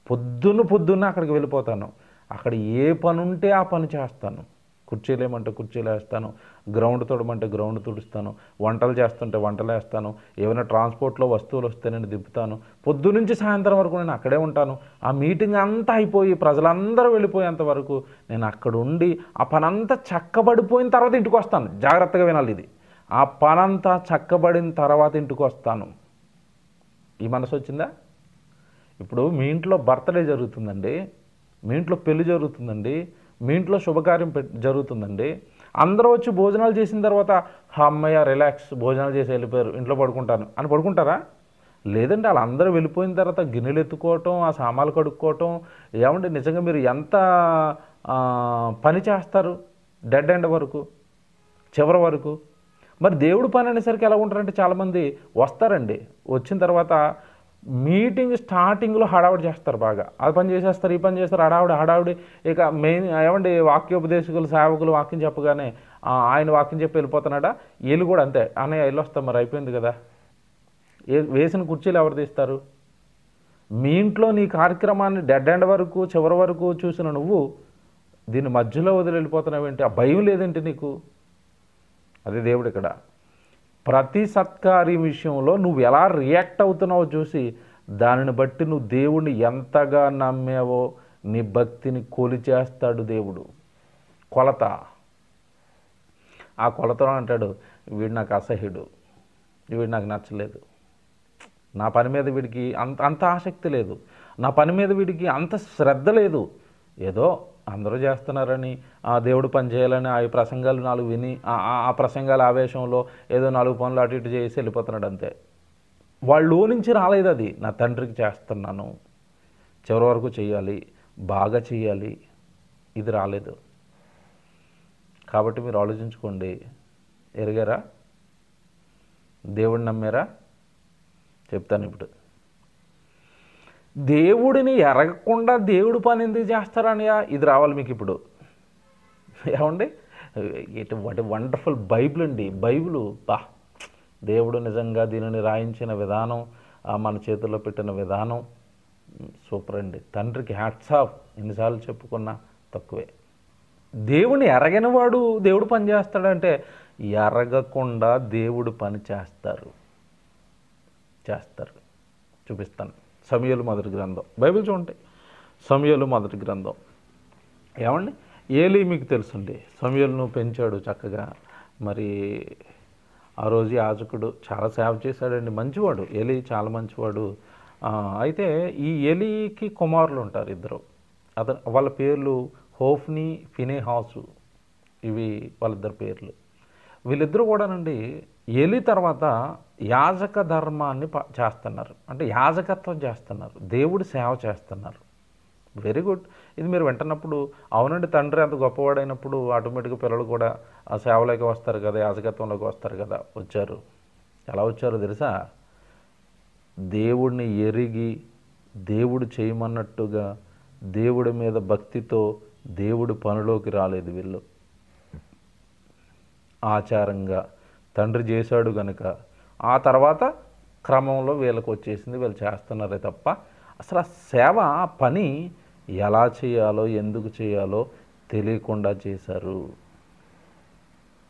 A: పొద్దున్న అక్కడికి వెళ్ళిపోతాను, అక్కడ ఏ పని ఉంటే ఆ పని చేస్తాను, కుర్చీలు ఏమంటే కుర్చీలు వేస్తాను, గ్రౌండ్ తుడమంటే గ్రౌండ్ తుడుస్తాను, వంటలు చేస్తుంటే వంటలు వేస్తాను, ఏమైనా ట్రాన్స్పోర్ట్లో వస్తువులు వస్తే నేను దింపుతాను, పొద్దునుంచి సాయంత్రం వరకు నేను అక్కడే ఉంటాను. ఆ మీటింగ్ అంతా అయిపోయి ప్రజలందరూ వెళ్ళిపోయేంత వరకు నేను అక్కడ ఉండి ఆ పని అంతా చక్కబడిపోయిన తర్వాత ఇంటికి వస్తాను. జాగ్రత్తగా వినాలి ఇది, ఆ పనంతా చక్కబడిన తర్వాత ఇంటికి వస్తాను. ఈ మనసు వచ్చిందా? ఇప్పుడు మీ ఇంట్లో బర్త్డే జరుగుతుందండి, మీ ఇంట్లో పెళ్లి జరుగుతుందండి, మీ ఇంట్లో శుభకార్యం జరుగుతుందండి, అందరూ వచ్చి భోజనాలు చేసిన తర్వాత అమ్మయ్య రిలాక్స్, భోజనాలు చేసి వెళ్ళిపోయారు, ఇంట్లో పడుకుంటాను అని పడుకుంటారా? లేదండి, వాళ్ళందరూ వెళ్ళిపోయిన తర్వాత గిన్నెలు ఎత్తుకోవటం, ఆ సామాన్లు కడుక్కోవటం, ఏమంటే నిజంగా మీరు ఎంత పని చేస్తారు డెడ్ ఎండ్ వరకు, చివరి వరకు. మరి దేవుడు పని అనేసరికి ఎలా ఉంటారంటే చాలామంది వస్తారండి, వచ్చిన తర్వాత మీటింగ్ స్టార్టింగ్లో హడావుడి చేస్తారు, బాగా అది పని చేసేస్తారు, ఈ పని చేస్తారు, హడావుడి. ఇక మెయిన్ ఏమండి, వాక్యోపదేశకులు సేవకులు వాక్యం చెప్పగానే ఆయన వాక్యం చెప్పి వెళ్ళిపోతున్నాడా, వీళ్ళు కూడా అంతే, అన్నయ్య వెళ్ళొస్తాం మరి అయిపోయింది కదా. వేసిన కుర్చీలు ఎవరు తీస్తారు? మీ ఇంట్లో నీ కార్యక్రమాన్ని డెడ్ ఎండ్ వరకు, చివరి వరకు చూసిన నువ్వు దీన్ని మధ్యలో వదిలి వెళ్ళిపోతున్నావేంటి? ఆ భయం లేదేంటి నీకు? అదే దేవుడు ఇక్కడ ప్రతి సత్కార్యం విషయంలో నువ్వు ఎలా రియాక్ట్ అవుతున్నావో చూసి దానిని బట్టి నువ్వు దేవుణ్ణి ఎంతగా నమ్మావో నీ భక్తిని కొలిచేస్తాడు దేవుడు. కొలత, ఆ కొలతలో అంటాడు, వీడు నాకు అసహ్యుడు, వీడు నాకు నచ్చలేదు, నా పని మీద వీడికి అంత ఆసక్తి లేదు, నా పని మీద వీడికి అంత శ్రద్ధ లేదు, ఏదో అందరూ చేస్తున్నారని దేవుడు పని చేయాలని ఆ ప్రసంగాలు 4 విని ఆ ప్రసంగాల ఆవేశంలో ఏదో 4 పనులు అటు ఇటు చేసి వెళ్ళిపోతున్నాడు అంతే. వాళ్ళలో నుంచి రాలేదు అది, నా తండ్రికి చేస్తున్నాను, చివరి వరకు చేయాలి, బాగా చేయాలి, ఇది రాలేదు. కాబట్టి మీరు ఆలోచించుకోండి, ఎరిగారా? దేవుడిని నమ్మారా? చెప్తాను ఇప్పుడు. దేవుడిని ఎరగకుండా దేవుడు పని ఎందుకు చేస్తారనియా, ఇది రావాలి మీకు ఇప్పుడు. ఏమండి, వాటి వండర్ఫుల్ బైబిల్ అండి, బైబిల్ దేవుడు నిజంగా దీనిని రాయించిన విధానం, మన చేతుల్లో పెట్టిన విధానం సూపర్ అండి. తండ్రికి హ్యాట్స్ ఆఫ్, ఎన్నిసార్లు చెప్పుకున్నా తక్కువే. దేవుని ఎరగని వాడు దేవుడు పని చేస్తాడంటే, ఎరగకుండా దేవుడు పని చేస్తారు. చూపిస్తాను. సమూయేలు మొదటి గ్రంథం, బైబిల్ చూడండి, సమూయేలు మొదటి గ్రంథం. ఏమండి, ఏలీ మీకు తెలుసండి, సమూయేలును పెంచాడు చక్కగా. మరి ఆ రోజు యాజకుడు చాలా సేవ చేశాడండి, మంచివాడు ఏలీ, చాలా మంచివాడు. అయితే ఈ ఏలీకి కుమారులు ఉంటారు ఇద్దరు, వాళ్ళ పేర్లు హోఫ్నీ, ఫినెహాసు, ఇవి వాళ్ళిద్దరు పేర్లు. వీళ్ళిద్దరూ కూడానండి ఏలీ తర్వాత యాజక ధర్మాన్ని చేస్తున్నారు, అంటే యాజకత్వం చేస్తున్నారు, దేవుడి సేవ చేస్తున్నారు. Very good. ఇది మీరు వింటున్నప్పుడు అవునండి, తండ్రి అంత గొప్పవాడైనప్పుడు ఆటోమేటిక్గా పిల్లలు కూడా ఆ సేవలోకి వస్తారు కదా, యాజకత్వంలోకి వస్తారు కదా. వచ్చారు. ఎలా వచ్చారో తెలుసా? దేవుడిని ఎరిగి, దేవుడు చేయమన్నట్టుగా, దేవుడి మీద భక్తితో దేవుడి పనిలోకి రాలేదు వీళ్ళు. ఆచారంగా తండ్రి చేశాడు కనుక ఆ తర్వాత క్రమంలో వీళ్ళకి వచ్చేసింది, వీళ్ళు చేస్తున్నారే తప్ప అసలు ఆ సేవ, ఆ పని ఎలా చేయాలో, ఎందుకు చేయాలో తెలియకుండా చేశారు.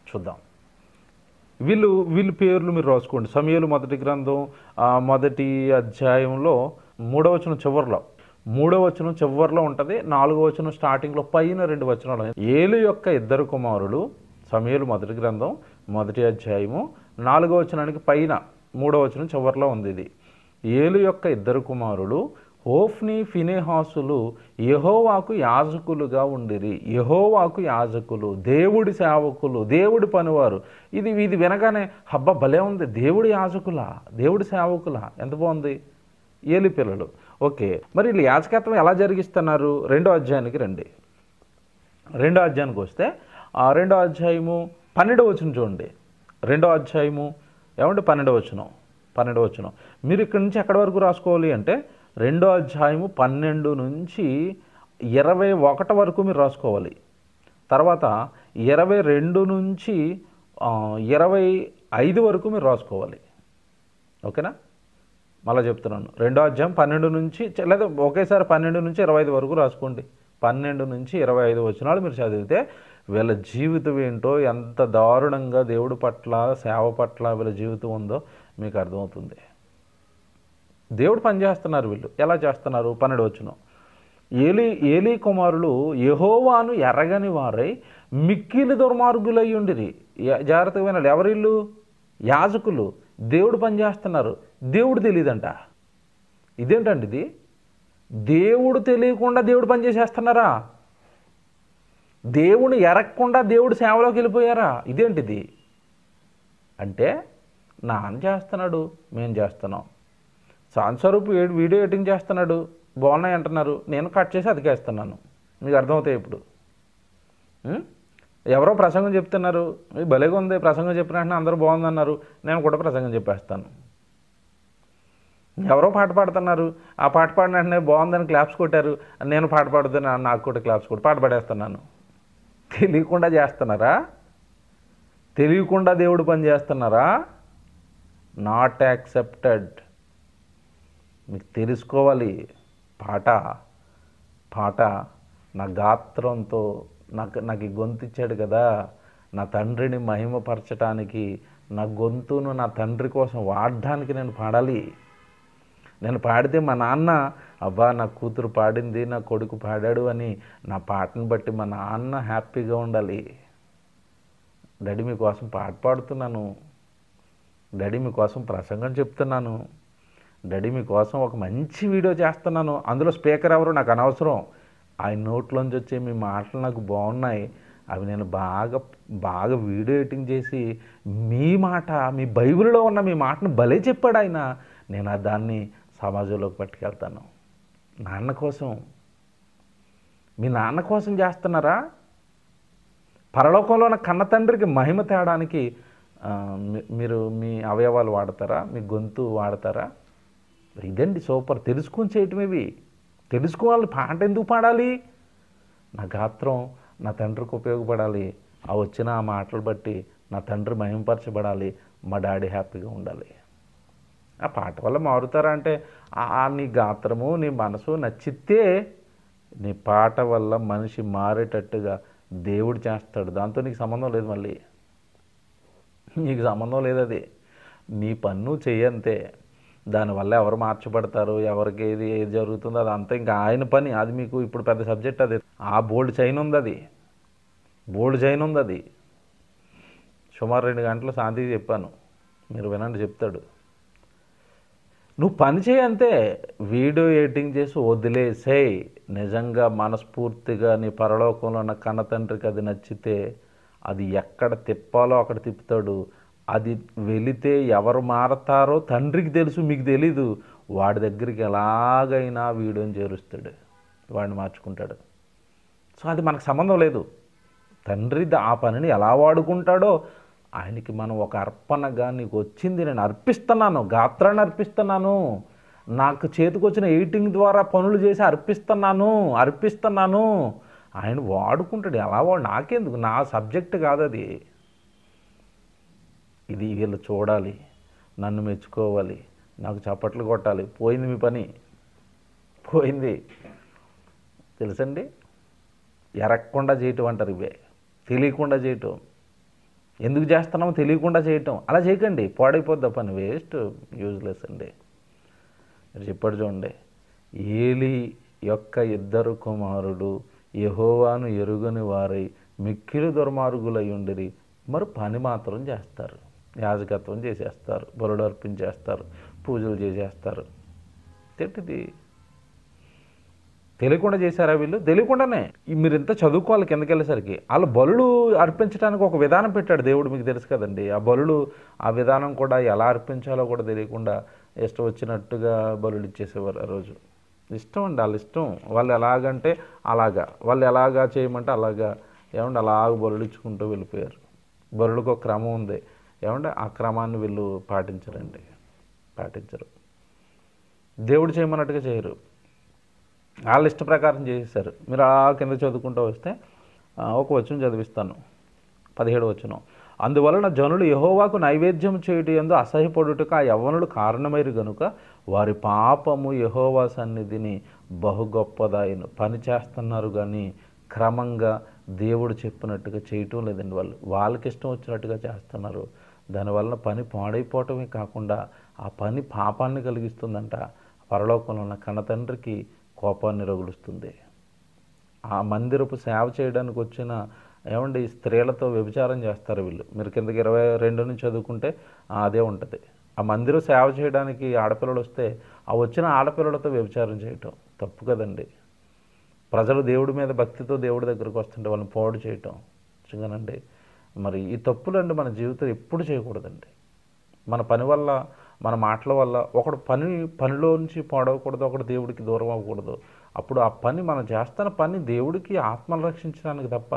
A: చూద్దాం. వీళ్ళ పేర్లు మీరు రాసుకోండి. సమూయేలు మొదటి గ్రంథం 1వ అధ్యాయంలో 3వ వచనం చివరిలో, 3వ వచనం చివరిలో ఉంటుంది, 4వ వచనం స్టార్టింగ్లో, పైన 2 వచనాలు. ఏలు యొక్క ఇద్దరు కుమారులు, సమూయేలు మొదటి గ్రంథం 1వ అధ్యాయము 4వ వచనానికి పైన 3వ వచనం చివరిలో ఉంది ఇది. ఏలు యొక్క ఇద్దరు కుమారులు హోఫ్ని ఫినెహాసులు యెహోవాకు యాజకులుగా ఉండిరి. యెహోవాకు యాజకులు, దేవుడి సేవకులు, దేవుడి పనివారు. ఇది వినగానే హబ్బ భలే ఉంది, దేవుడి యాజకులా, దేవుడి సేవకులా, ఎంత బాగుంది. ఏలి పిల్లలు. ఓకే, మరి వీళ్ళు యాజకత్వం ఎలా జరిగిస్తున్నారు? 2వ అధ్యాయానికి రండి. 2వ అధ్యాయానికి వస్తే 2వ అధ్యాయము 12వ వచనం చూడండి. 2వ అధ్యాయము ఏమంటే 12వ వచనం. మీరు ఇక్కడి నుంచి ఎక్కడి వరకు రాసుకోవాలి అంటే 2వ అధ్యాయము 12 నుంచి 21 వరకు మీరు రాసుకోవాలి. తర్వాత 22 నుంచి 25 వరకు మీరు రాసుకోవాలి. ఓకేనా? మళ్ళీ చెప్తున్నాను, 2వ అధ్యాయం 12 నుంచి, లేదా ఒకేసారి 12 నుంచి 25 వరకు రాసుకోండి. 12 నుంచి 25 వచనాలు మీరు చదివితే వీళ్ళ జీవితం ఏంటో, ఎంత దారుణంగా దేవుడి పట్ల, సేవ పట్ల వీళ్ళ జీవితం ఉందో మీకు అర్థమవుతుంది. దేవుడు పనిచేస్తున్నారు. వీళ్ళు ఎలా చేస్తున్నారు? 12వ వచనం. ఏలీ కుమారులు యెహోవాను ఎరగని వారై మిక్కిలి దుర్మార్గులై ఉండిరి. జాగ్రత్తగా వినాలి. ఎవరిల్లు? యాజకులు. దేవుడు పనిచేస్తున్నారు, దేవుడు తెలియదంట. ఇదేంటండి ఇది? దేవుడు తెలియకుండా దేవుడు పనిచేసేస్తున్నారా? దేవుని ఎరగకుండా దేవుడు సేవలోకి వెళ్ళిపోయారా? ఇదేంటిది అంటే, నాన్న చేస్తున్నాడు, మేము చేస్తున్నాం. సాన్స్వరూప్ వీడియో ఎడిటింగ్ చేస్తున్నాడు, బాగున్నాయి అంటున్నారు, నేను కట్ చేసి అతికేస్తున్నాను. మీకు అర్థమవుతాయి ఇప్పుడు. ఎవరో ప్రసంగం చెప్తున్నారు, భలేగా ఉంది ప్రసంగం చెప్పిన వెంటనే అందరూ బాగుందన్నారు, నేను కూడా ప్రసంగం చెప్పేస్తాను. ఎవరో పాట పాడుతున్నారు, ఆ పాట పాడిన వెంటనే బాగుందని క్లాప్స్ కొట్టారు, నేను పాట పాడుతున్నాను, నాకు కూడా క్లాప్స్ కొట్టి పాట పాడేస్తున్నాను. తెలియకుండా చేస్తున్నారా? తెలియకుండా దేవుడు పని చేస్తున్నారా? Not accepted. మీకు తెలుసుకోవాలి. పాట నా గాత్రంతో నాకు ఈ గొంతు ఇచ్చాడు కదా, నా తండ్రిని మహిమపరచడానికి, నా గొంతును నా తండ్రి కోసం వాడడానికి నేను పాడాలి. నేను పాడితే మా నాన్న, అబ్బా నా కూతురు పాడింది, నా కొడుకు పాడాడు అని నా పాటను బట్టి మా నాన్న హ్యాపీగా ఉండాలి. డాడీ మీకోసం పాట పాడుతున్నాను, డాడీ మీకోసం ప్రసంగం చెప్తున్నాను, డాడీ మీకోసం ఒక మంచి వీడియో చేస్తున్నాను, అందులో స్పీకర్ ఎవరు నాకు అనవసరం, ఆయన నోట్లోంచి వచ్చే మీ మాటలు నాకు బాగున్నాయి, అవి నేను బాగా వీడియో ఎడిటింగ్ చేసి మీ మాట, మీ బైబిల్లో ఉన్న మీ మాటను భలే చెప్పాడు ఆయన, నేను దాన్ని సమాజంలోకి పట్టుకెళ్తాను. నాన్న కోసం, మీ నాన్న కోసం చేస్తున్నారా? పరలోకంలో ఉన్న కన్న తండ్రికి మహిమ తేడానికి మీరు మీ అవయవాలు వాడతారా? మీ గొంతు వాడతారా? ఇదండి సూపర్. తెలుసుకొని చేయటం ఇవి. తెలుసుకోవాలి. పాట ఎందుకు పాడాలి? నా గాత్రం నా తండ్రికి ఉపయోగపడాలి, ఆ వచ్చిన ఆ మాటలు బట్టి నా తండ్రి మహిమపరచబడాలి, మా డాడీ హ్యాపీగా ఉండాలి. ఆ పాట వల్ల మారుతారా అంటే, నీ గాత్రము నీ మనసు నచ్చితే నీ పాట వల్ల మనిషి మారేటట్టుగా దేవుడు చేస్తాడు. దాంతో నీకు సంబంధం లేదు, మళ్ళీ నీకు సంబంధం లేదు. అది నీ పన్ను చెయ్యంతే. దానివల్ల ఎవరు మార్చబడతారు, ఎవరికి ఏది జరుగుతుందో అదంతా ఇంకా ఆయన పని. అది మీకు ఇప్పుడు పెద్ద సబ్జెక్ట్. అది ఆ బోల్డ్ చైన్ ఉంది అది. సుమారు 2 గంటలు శాంతికి చెప్పాను, మీరు వినండి చెప్తాడు. నువ్వు పని చేయంతే. వీడియో ఎడిటింగ్ చేసి వదిలేసేయ్. నిజంగా మనస్ఫూర్తిగా నీ పరలోకంలో ఉన్న కన్న తండ్రికి అది నచ్చితే అది ఎక్కడ తిప్పాలో అక్కడ తిప్పుతాడు. అది వెళితే ఎవరు మారతారో తండ్రికి తెలుసు, మీకు తెలీదు. వాడి దగ్గరికి ఎలాగైనా వీడియోని చేరుస్తాడు, వాడిని మార్చుకుంటాడు. సో అది మనకు సంబంధం లేదు. తండ్రి ఆ పనిని ఎలా వాడుకుంటాడో ఆయనకి మనం ఒక అర్పణగా, నీకు వచ్చింది నేను అర్పిస్తున్నాను, గాత్రాన్ని అర్పిస్తున్నాను, నాకు చేతికొచ్చిన ఎడిటింగ్ ద్వారా పనులు చేసి అర్పిస్తున్నాను. ఆయన వాడుకుంటాడు. ఎలా నాకెందుకు, నా సబ్జెక్ట్ కాదు అది. ఇది వీళ్ళు చూడాలి, నన్ను మెచ్చుకోవాలి, నాకు చప్పట్లు కొట్టాలి. పోయింది మీ పని, పోయింది. తెలుసండి, ఎరగకుండా చేయటం అంటారు ఇవే. తెలియకుండా చేయటం. ఎందుకు చేస్తున్నామో తెలియకుండా చేయటం. అలా చేయకండి, పాడైపోద్ది పని, వేస్ట్, యూజ్లెస్ అండి. మీరు చెప్పాడు చూడండి, ఏలీ యొక్క 2 కుమారుడు యెహోవాను ఎరుగని వారై మిక్కిలి దుర్మార్గులై ఉండిరి. మరి పని మాత్రం చేస్తారు, యాజకత్వం చేసేస్తారు, బలులు అర్పించేస్తారు, పూజలు చేసేస్తారు. తిట్టిది తెలియకుండా చేశారా వీళ్ళు? తెలియకుండానే. మీరు ఇంత చదువుకోవాలి కిందకెళ్ళేసరికి. వాళ్ళు బలులు అర్పించడానికి ఒక విధానం పెట్టాడు దేవుడు, మీకు తెలుసు కదండి. ఆ బలులు, ఆ విధానం కూడా ఎలా అర్పించాలో కూడా తెలియకుండా ఇష్టం వచ్చినట్టుగా బలులు ఇచ్చేసేవారు ఆ రోజు. ఇష్టం అండి, వాళ్ళ ఇష్టం. వాళ్ళు ఎలాగంటే అలాగా, వాళ్ళు ఎలాగా చేయమంటే అలాగా, ఏమంటే అలాగ బలులు ఇచ్చుకుంటూ వెళ్ళిపోయారు. బలులకు ఒక క్రమం ఉంది, ఏమంటే ఆ క్రమాన్ని వీళ్ళు పాటించరండి, పాటించరు. దేవుడు చేయమన్నట్టుగా చేయరు, వాళ్ళ ఇష్ట ప్రకారం చేసేసారు. మీరు ఆ కింద చదువుకుంటూ వస్తే ఒక వచనం చదివిస్తాను, 17వ వచనం. అందువలన జనులు యెహోవాకు నైవేద్యం చేయుట యందు అసహ్యపడుటకు ఆ యవ్వనులు కారణమైరు గనుక వారి పాపము యెహోవా సన్నిధిని బహు గొప్పదాయను. పని చేస్తున్నారు కానీ క్రమంగా దేవుడు చెప్పినట్టుగా చేయటం లేదండి. వాళ్ళకి ఇష్టం వచ్చినట్టుగా చేస్తున్నారు. దానివలన పని పాడైపోవటమే కాకుండా ఆ పని పాపాన్ని కలిగిస్తుందంట. పరలోకంలో ఉన్న కన్నతండ్రికి కోపాన్ని రగులుస్తుంది. ఆ మందిరపు సేవ చేయడానికి వచ్చిన ఏమండి స్త్రీలతో వ్యభిచారం చేస్తారు వీళ్ళు. మీరు కిందకి 22 నుంచి చదువుకుంటే అదే ఉంటుంది. ఆ మందిరం సేవ చేయడానికి ఆడపిల్లలు వస్తే ఆ వచ్చిన ఆడపిల్లలతో వ్యభిచారం చేయటం తప్పు కదండి. ప్రజలు దేవుడి మీద భక్తితో దేవుడి దగ్గరకు వస్తుంటే వాళ్ళని పాడు చేయటం నిజంగానండి. మరి ఈ తప్పులండి మన జీవితం ఎప్పుడు చేయకూడదండి. మన పని వల్ల, మన మాటల వల్ల ఒకడు పనిలోంచి పాడవకూడదు, ఒకడు దేవుడికి దూరం అవ్వకూడదు. అప్పుడు ఆ పని మనం చేస్తున్న పని దేవుడికి ఆత్మను రక్షించడానికి తప్ప,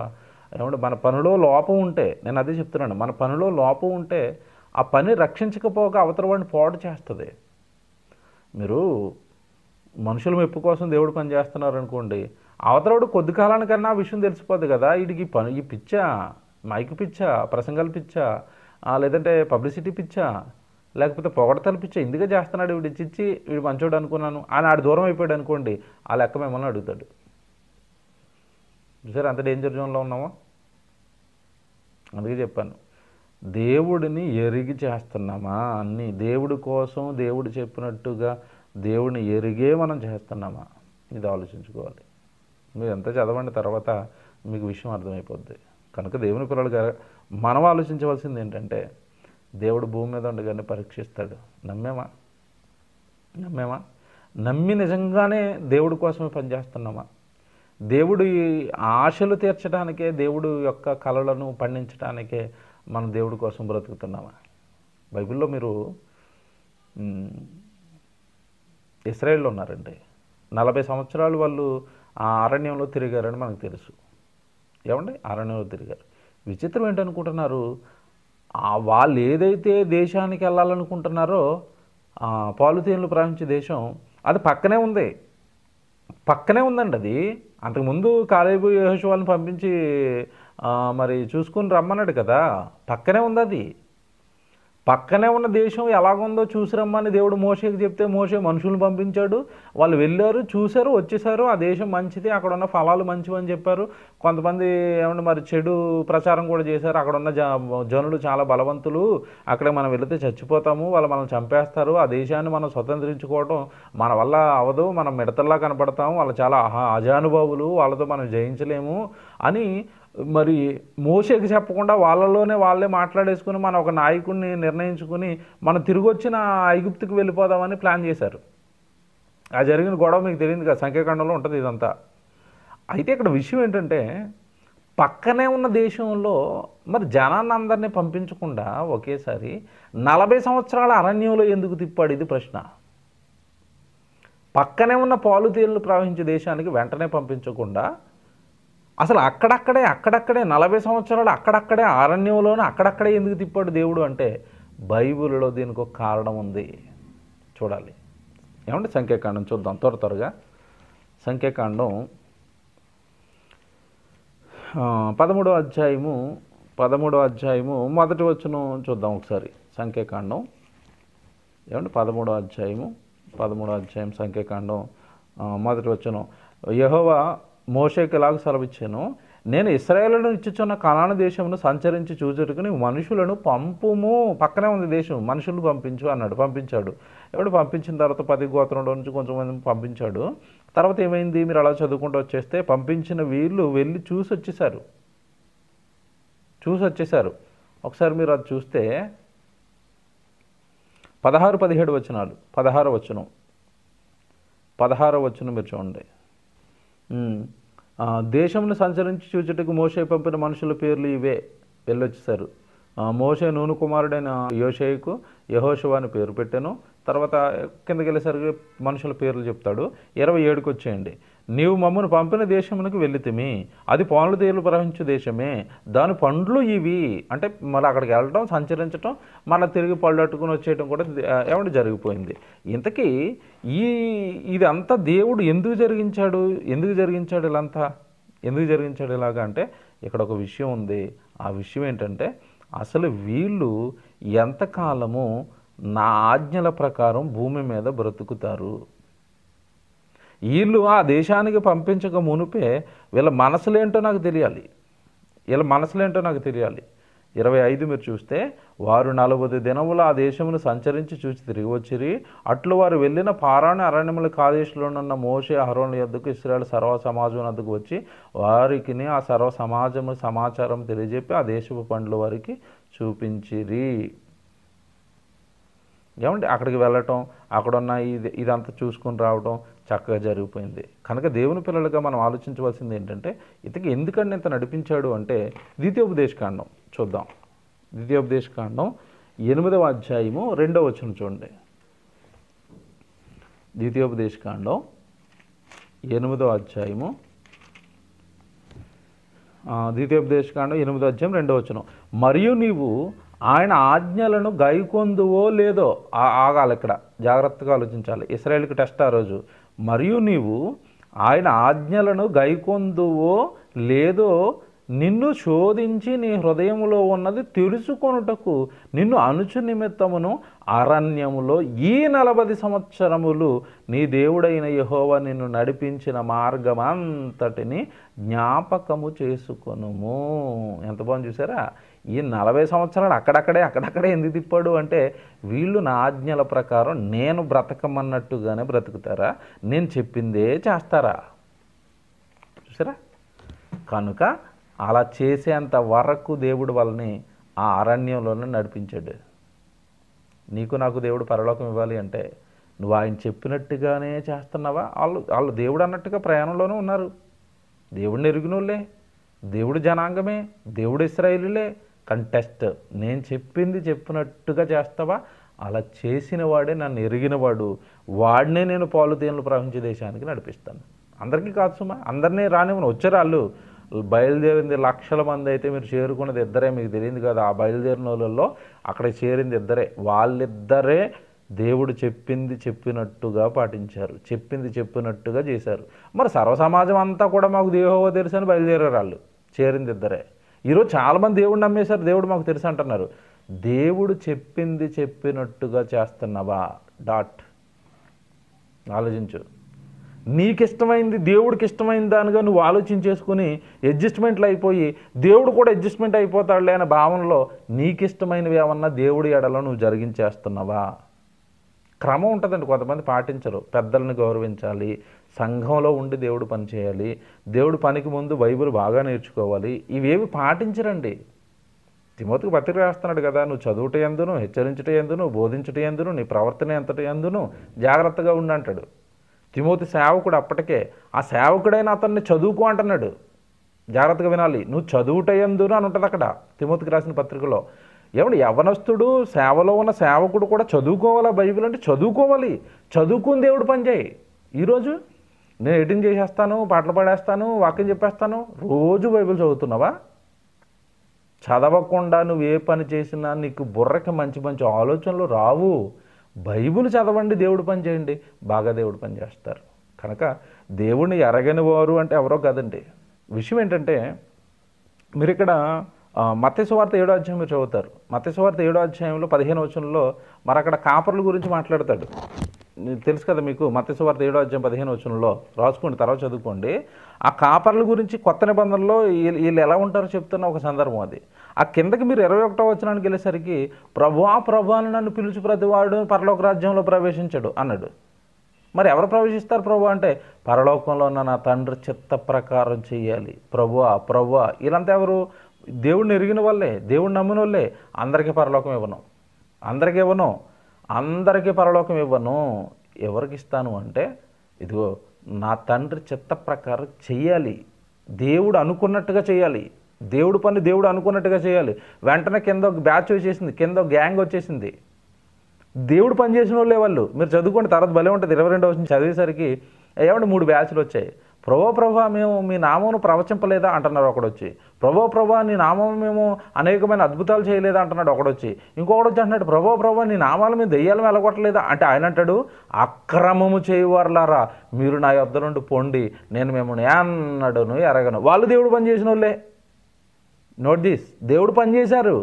A: ఏమంటే మన పనిలో లోపం ఉంటే, నేను అదే చెప్తున్నాను, మన పనిలో లోపం ఉంటే ఆ పని రక్షించకపోగా అవతల వాడిని పాడు చేస్తుంది. మీరు మనుషుల మెప్పు కోసం దేవుడు పని చేస్తున్నారు అనుకోండి, అవతలవాడు కొద్ది కాలానికన్నా ఆ విషయం తెలిసిపోద్ది కదా, వీడికి పని, ఈ పిచ్చా, మైక్ పిచ్చా, ప్రసంగాలు పిచ్చా, లేదంటే పబ్లిసిటీ పిచ్చా, లేకపోతే పొగడతలు పిచ్చా, ఇందుకే చేస్తున్నాడు వీడు, చిచ్చి వీడు మంచోడు అనుకున్నాను అని ఆడు దూరం అయిపోయాడు అనుకోండి, ఆ లెక్క మిమ్మల్ని అడుగుతాడు. సరే, అంత డేంజర్ జోన్లో ఉన్నామా? అందుకే చెప్పాను, దేవుడిని ఎరిగి చేస్తున్నామా అన్నీ, దేవుడి కోసం దేవుడు చెప్పినట్టుగా దేవుడిని ఎరిగే మనం చేస్తున్నామా, ఇది ఆలోచించుకోవాలి. మీరు ఎంత చదవండి, తర్వాత మీకు విషయం అర్థమైపోద్ది. కనుక దేవుని పిల్లలుగా మనం ఆలోచించవలసింది ఏంటంటే, దేవుడు భూమి మీద ఉండగానే పరీక్షిస్తాడు. నమ్మేమా? నమ్మి నిజంగానే దేవుడి కోసమే పనిచేస్తున్నామా? దేవుడి ఆశలు తీర్చడానికే, దేవుడు యొక్క కలలను పండించడానికే మనం దేవుడి కోసం బ్రతుకుతున్నామా? బైబిల్లో మీరు ఇశ్రాయేల్లో ఉన్నారండి, 40 సంవత్సరాలు వాళ్ళు ఆ అరణ్యంలో తిరిగారని మనకు తెలుసు. ఏమండి, అరణ్యంలో తిరిగారు. విచిత్రం ఏంటనుకుంటున్నారు, వాళ్ళు ఏదైతే దేశానికి వెళ్ళాలనుకుంటున్నారో, పాలుతేనులు ప్రవహించే దేశం, అది పక్కనే ఉందండి. అది అంతకుముందు కాలేబు యెహోషువని పంపించి మరి చూసుకుని రమ్మన్నాడు కదా, పక్కనే ఉంది. అది పక్కనే ఉన్న దేశం ఎలాగుందో చూసి రమ్మని దేవుడు మోషేకి చెప్తే, మోషే మనుషులను పంపించాడు. వాళ్ళు వెళ్ళారు, చూశారు, వచ్చేసారు. ఆ దేశం మంచిది, అక్కడ ఉన్న ఫలాలు మంచివి అని చెప్పారు. కొంతమంది ఏమంటే మరి చెడు ప్రచారం కూడా చేశారు. అక్కడ ఉన్న జనులు చాలా బలవంతులు, అక్కడ మనం వెళితే చచ్చిపోతాము, వాళ్ళు మనం చంపేస్తారు, ఆ దేశాన్ని మనం స్వతంత్రించుకోవడం మన వల్ల అవదు, మనం మిడతల్లా కనపడతాము, వాళ్ళు చాలా అజానుభావులు, వాళ్ళతో మనం జయించలేము అని మరి మోషేకి చెప్పకుండా వాళ్ళలోనే వాళ్ళే మాట్లాడేసుకుని మనం ఒక నాయకుడిని నిర్ణయించుకుని మనం తిరిగి వచ్చిన ఐగుప్తుకి వెళ్ళిపోదామని ప్లాన్ చేశారు. ఆ జరిగిన గొడవ మీకు తెలియదు కదా, సంఖ్యాకాండంలో ఉంటుంది ఇదంతా. అయితే ఇక్కడ విషయం ఏంటంటే, పక్కనే ఉన్న దేశంలో మరి జనాన్ని అందరినీ పంపించకుండా ఒకేసారి 40 సంవత్సరాల అరణ్యంలో ఎందుకు తిప్పాడు, ఇది ప్రశ్న. పక్కనే ఉన్న పాలుతేళ్లు ప్రవహించే దేశానికి వెంటనే పంపించకుండా అసలు అక్కడక్కడే 40 సంవత్సరాలు అక్కడక్కడే అరణ్యంలోనే అక్కడక్కడే ఎందుకు తిప్పాడు దేవుడు అంటే, బైబిల్లో దీనికి ఒక కారణం ఉంది, చూడాలి. ఏమంటే సంఖ్యాకాండం చూద్దాం త్వరగా. సంఖ్యాకాండం 13వ అధ్యాయము మొదటి వచనం చూద్దాం ఒకసారి. సంఖ్యాకాండం ఏమంటే 13వ అధ్యాయం సంఖ్యాకాండం మొదటి వచనం. యెహోవా మోషేకి ఎలాగ సెలవిచ్చాను, నేను ఇశ్రాయేలును ఇచ్చుచున్న కనాను దేశమును సంచరించి చూచుటకు నీవు మనుషులను పంపుము, పక్కనే ఉంది దేశం, మనుషులు పంపించు అన్నాడు. పంపించాడు. ఎవడు పంపించిన తర్వాత 10 గోత్రంలో నుంచి కొంచెం మంది పంపించాడు. తర్వాత ఏమైంది, మీరు అలా చదువుకుంటూ వచ్చేస్తే, పంపించిన వీళ్ళు వెళ్ళి చూసి వచ్చేసారు. ఒకసారి మీరు అది చూస్తే 16-17 వచనాలు. 16వ వచనం మీరు చూడండి. ఉమ్. దేశంను సంచరించి చూచుటకు మోషే పంపిన మనుషుల పేర్లు ఇవే. వెళ్ళొచ్చేసారు. మోషే నూను కుమారుడైన యోషేయుకు యెహోషువ అని పేరు పెట్టాను. తర్వాత కిందకి వెళ్ళేసరికి మనుషుల పేర్లు చెప్తాడు. 27కి వచ్చేయండి. నీవు మమ్మను పంపిన దేశమునకు వెళ్ళితిమి, అది పాలు తేలు ప్రవహించు దేశమే, దాని పండ్లు ఇవి. అంటే మళ్ళీ అక్కడికి వెళ్ళడం, సంచరించడం, మళ్ళీ తిరిగి పళ్ళట్టుకుని వచ్చేయడం కూడా ఏమంటే జరిగిపోయింది. ఇంతకీ ఇదంతా దేవుడు ఎందుకు జరిగించాడు ఇలాగా అంటే ఇక్కడ ఒక విషయం ఉంది. ఆ విషయం ఏంటంటే అసలు వీళ్ళు ఎంతకాలము నా ఆజ్ఞల ప్రకారం భూమి మీద బ్రతుకుతారు. వీళ్ళు ఆ దేశానికి పంపించక మునిపే వీళ్ళ మనసులేంటో నాకు తెలియాలి. 25 మీరు చూస్తే, వారు 40 దినములు ఆ దేశమును సంచరించి చూసి తిరిగి వచ్చిరి. అట్లు వారు వెళ్ళిన పారాను అరణ్యముల కాదేశంలోనున్న మోషే అహరోనుల యొద్దకు ఇశ్రాయేలు సర్వ సమాజం వద్దకు వచ్చి వారికి ఆ సర్వ సమాజము సమాచారం తెలియజెప్పి ఆ దేశపు పండ్లు వారికి చూపించిరి. ఏమంటే అక్కడికి వెళ్ళటం, అక్కడున్న ఇదంతా చూసుకుని రావడం చక్కగా జరిగిపోయింది. కనుక దేవుని పిల్లలుగా మనం ఆలోచించవలసింది ఏంటంటే, ఇతనికి ఎందుకంటే ఇంత నడిపించాడు అంటే, ద్వితీయోపదేశకాండం చూద్దాం. ద్వితీయోపదేశకాండం 8వ అధ్యాయము 2వ వచనం చూడండి. ద్వితీయోపదేశకాండం 8వ అధ్యాయము 2వ వచనం. మరియు నీవు ఆయన ఆజ్ఞలను గైకొందువో లేదో, ఆగాలి ఇక్కడ, జాగ్రత్తగా ఆలోచించాలి. ఇశ్రాయేలుకి టెస్ట్ ఆ రోజు. మరియు నీవు ఆయన ఆజ్ఞలను గైకొందువో లేదో నిన్ను శోధించి నీ హృదయములో ఉన్నది తెలుసుకొనుటకు నిన్ను అనుచు నిమిత్తమును అరణ్యములో ఈ 40 సంవత్సరములు నీ దేవుడైన యెహోవా నిన్ను నడిపించిన మార్గమంతటిని జ్ఞాపకము చేసుకొనుము. ఎంత బాగుంది చూసారా? ఈ 40 సంవత్సరాలు అక్కడక్కడే ఎందుకు తిప్పాడు అంటే, వీళ్ళు నా ఆజ్ఞల ప్రకారం నేను బ్రతకమన్నట్టుగానే బ్రతుకుతారా, నేను చెప్పిందే చేస్తారా? చూసారా? కనుక అలా చేసేంత వరకు దేవుడు వాళ్ళని ఆ అరణ్యంలోనే నడిపించాడు. నీకు నాకు దేవుడు పరలోకం ఇవ్వాలి అంటే నువ్వు ఆయన చెప్పినట్టుగానే చేస్తున్నావా? వాళ్ళు దేవుడు అన్నట్టుగా ప్రయాణంలోనే ఉన్నారు. దేవుడిని ఎరిగినోళ్ళే, దేవుడు జనాంగమే, దేవుడు ఇశ్రాయేలులే. కంటెస్ట్, నేను చెప్పింది చెప్పినట్టుగా చేస్తావా? అలా చేసిన వాడే నన్ను ఎరిగినవాడు, వాడినే నేను పాలు తేనెలు ప్రవహించే దేశానికి నడిపిస్తాను. అందరికీ కాదు సుమా, అందరినీ రానివ్వను. వచ్చారు వాళ్ళు, బయలుదేరింది లక్షల మంది అయితే మీరు చేరుకున్నది ఇద్దరే, మీకు తెలియదు కదా. ఆ బయలుదేరిన వాళ్ళల్లో అక్కడ చేరింది ఇద్దరే. వాళ్ళిద్దరే దేవుడు చెప్పింది చెప్పినట్టుగా పాటించారు, చెప్పింది చెప్పినట్టుగా చేశారు. మరి సర్వసమాజం అంతా కూడా మాకు యెహోవా తెలుసు అని బయలుదేరారు వాళ్ళు, చేరింది ఇద్దరే. ఈరోజు చాలామంది దేవుడిని నమ్మేశారు, దేవుడు మాకు తెలుసు అంటున్నారు. దేవుడు చెప్పింది చెప్పినట్టుగా చేస్తున్నావా? ఆలోచించు. నీకు ఇష్టమైంది దేవుడికి ఇష్టమైన దానిగా నువ్వు ఆలోచించేసుకుని అడ్జస్ట్మెంట్లు అయిపోయి దేవుడు కూడా అడ్జస్ట్మెంట్ అయిపోతాడులే అనే భావనలో నీకు ఇష్టమైనవి ఏమన్నా దేవుడి ఎడలో నువ్వు జరిగించేస్తున్నావా? క్రమం ఉంటుందండి, కొంతమంది పాటించరు. పెద్దలను గౌరవించాలి, సంఘంలో ఉండి దేవుడు పని చేయాలి, దేవుడు పనికి ముందు బైబిల్ బాగా నేర్చుకోవాలి. ఇవేవి పాటించరండి. తిమోతికి పత్రిక రాస్తున్నాడు కదా, నువ్వు చదువుట యందును, హెచ్చరించుట యందును, బోధించుట యందును, నీ ప్రవర్తన ఎంతటి యందును జాగ్రత్తగా ఉండంటాడు. తిమోతి సేవకుడు అప్పటికే. ఆ సేవకుడైన అతన్ని చదువుకో అంటున్నాడు. జాగ్రత్తగా వినాలి. నువ్వు చదువుట యందును అని ఉంటుంది అక్కడ తిమోతికి రాసిన పత్రికలో. ఏమంటే యవనస్తుడు, సేవలో ఉన్న సేవకుడు కూడా చదువుకోవాలా? బైబిల్ అంటే చదువుకోవాలి. చదువుకుని దేవుడు పని చేయి. ఈరోజు నేను ఎడిటింగ్ చేసేస్తాను, పాటలు పాడేస్తాను, వాక్యం చెప్పేస్తాను, రోజు బైబిల్ చదువుతున్నావా? చదవకుండా నువ్వు ఏ పని చేసినా నీకు బుర్రకి మంచి మంచి ఆలోచనలు రావు. బైబిల్ చదవండి, దేవుడు పని చేయండి, బాగా దేవుడు పని చేస్తారు. కనుక దేవుడిని ఎరగని వారు అంటే ఎవరో కదండి. విషయం ఏంటంటే, మీరు ఇక్కడ మత్తయి సువార్త 7వ అధ్యాయం మీరు చదువుతారు. మత్తయి సువార్త 7వ అధ్యాయంలో 15వ వచనంలో మరి అక్కడ కాపర్ల గురించి మాట్లాడతాడు. తెలుసు కదా మీకు, మత్తయి సువార్త 7వ అధ్యాయం 15వ వచనంలో రాసుకోండి, తర్వాత చదువుకోండి. ఆ కాపర్ల గురించి కొత్త నిబంధనలో వీళ్ళు ఎలా ఉంటారో చెప్తున్న ఒక సందర్భం అది. ఆ కిందకి మీరు 21వ వచనానికి వెళ్ళేసరికి ప్రభువా అని నన్ను పిలుచు ప్రతివాడు పరలోక రాజ్యంలో ప్రవేశించాడు అన్నాడు. మరి ఎవరు ప్రవేశిస్తారు ప్రభు అంటే, పరలోకంలో ఉన్న నా తండ్రి చిత్త ప్రకారం చెయ్యాలి. ప్రభువా వీళ్ళంతా ఎవరు? దేవుడిని ఎరిగిన వాళ్ళే, దేవుడిని నమ్మిన వాళ్ళే. అందరికీ పరలోకం ఇవ్వను, అందరికీ పరలోకం ఇవ్వను. ఎవరికి ఇస్తాను అంటే, ఇదిగో నా తండ్రి చిత్త ప్రకారం చెయ్యాలి, దేవుడు అనుకున్నట్టుగా చేయాలి, దేవుడు పని దేవుడు అనుకున్నట్టుగా చేయాలి. వెంటనే కింద ఒక బ్యాచ్ వచ్చేసింది, కింద ఒక గ్యాంగ్ వచ్చేసింది. దేవుడు పని చేసిన వాళ్ళే వాళ్ళు. మీరు చదువుకోండి, తర్వాత భలే ఉంటుంది. 22వ వచనం చదివేసరికి ఏమంటే 3 బ్యాచ్లు వచ్చాయి. ప్రభా మేము మీ నామమును ప్రవచింపలేదా అంటున్నారు ఒకడొచ్చి. ప్రభా నీ నామం మేము అనేకమైన అద్భుతాలు చేయలేదా అంటున్నాడు ఒకడొచ్చి. ఇంకొకటి వచ్చి అంటున్నాడు, ప్రభా నీ నామాల మీద దెయ్యాలు వెళ్ళగొట్టలేదా అంటే ఆయన అంటాడు, అక్రమము చేయవారులారా మీరు నా యొద్ద నుండి పొండి, నేను మిమ్మల్ని అన్నడును ఎరగను. వాళ్ళు దేవుడు పని చేసిన వాళ్ళే. నోట్ దిస్, దేవుడు పని చేశారు,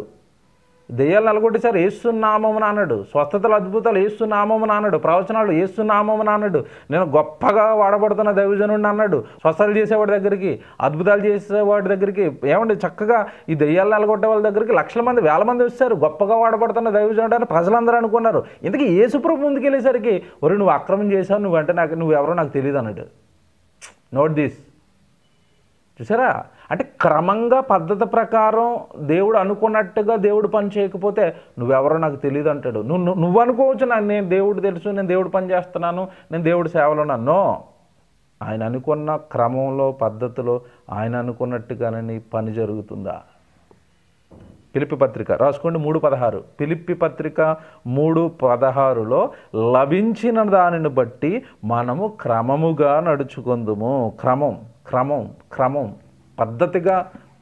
A: దెయ్యాలు నలగొట్టేశారు, యేసునామమున అన్నాడు. స్వస్థతలు అద్భుతాలు యేసునామమున అన్నాడు. ప్రవచనాలు యేసునామమున అన్నాడు. నేను గొప్పగా వాడబడుతున్న దైవజనుడిని అన్నాడు. స్వస్థతలు చేసేవాడి దగ్గరికి, అద్భుతాలు చేసేవాడి దగ్గరికి, ఏమంటే చక్కగా ఈ దెయ్యాలు నలగొట్టే వాళ్ళ దగ్గరికి లక్షల మంది, వేల మంది వచ్చారు. గొప్పగా వాడబడుతున్న దైవజనుడు అని ప్రజలందరూ అనుకున్నారు. ఇంతకీ యేసుప్రభు ముందుకెళ్ళేసరికి, ఒరే నువ్వు అక్రమం చేశావు, నువ్వంటే నువ్వెవరో నాకు తెలియదు అన్నాడు. నోట్ దిస్, చూసారా? అంటే క్రమంగా పద్ధతి ప్రకారం దేవుడు అనుకున్నట్టుగా దేవుడు పని చేయకపోతే నువ్వెవరో నాకు తెలియదు అంటాడు. నువ్వు అనుకోవచ్చు నేను దేవుడు తెలుసు, నేను దేవుడు పని చేస్తున్నాను, నేను దేవుడి సేవలో ఉన్నాను. నో, ఆయన అనుకున్న క్రమంలో పద్ధతిలో ఆయన అనుకున్నట్టుగానే పని జరుగుతుందా? ఫిలిప్పి పత్రిక రాసుకోండి 3:16. ఫిలిప్పి పత్రిక 3:16లో లభించిన దానిని బట్టి మనము క్రమముగా నడుచుకుందుము. క్రమం పద్ధతిగా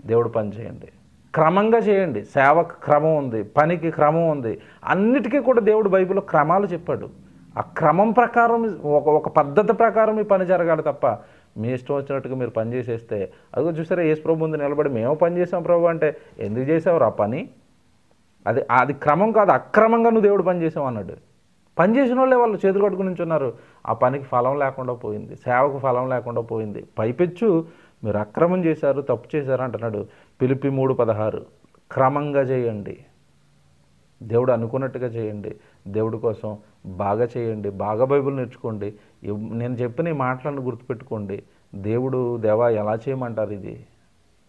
A: దేవుడు పని చేయండి, క్రమంగా చేయండి. సేవకు క్రమం ఉంది, పనికి క్రమం ఉంది, అన్నిటికీ కూడా దేవుడు బైబిల్లో క్రమాలు చెప్పాడు. ఆ క్రమం ప్రకారం ఒక పద్ధతి ప్రకారం ఈ పని జరగాలి తప్ప మీ ఇష్టం వచ్చినట్టుగా మీరు పని చేసేస్తే, అదిగో చూసారా యేసు ప్రభు ముందు నిలబడి మేము పని చేసాం ప్రభు అంటే, ఎందుకు చేసావు ఆ పని? అది క్రమం కాదు, అక్రమంగా నువ్వు దేవుడు పని చేసావు అన్నాడు. పని చేసిన వాళ్ళే వాళ్ళు చేతులు కట్టుకుని నించున్నారు. ఆ పనికి ఫలం లేకుండా పోయింది, సేవకు ఫలం లేకుండా పోయింది. పైపెచ్చు మీరు అక్రమం చేశారు, తప్పు చేశారు అంటున్నాడు. ఫిలిప్పి 3:16 క్రమంగా చేయండి, దేవుడు అనుకున్నట్టుగా చేయండి, దేవుడి కోసం బాగా చేయండి, బాగా బైబిల్ నేర్చుకోండి. నేను చెప్పిన ఈ మాటలను గుర్తుపెట్టుకోండి. దేవా ఎలా చేయమంటారు, ఇది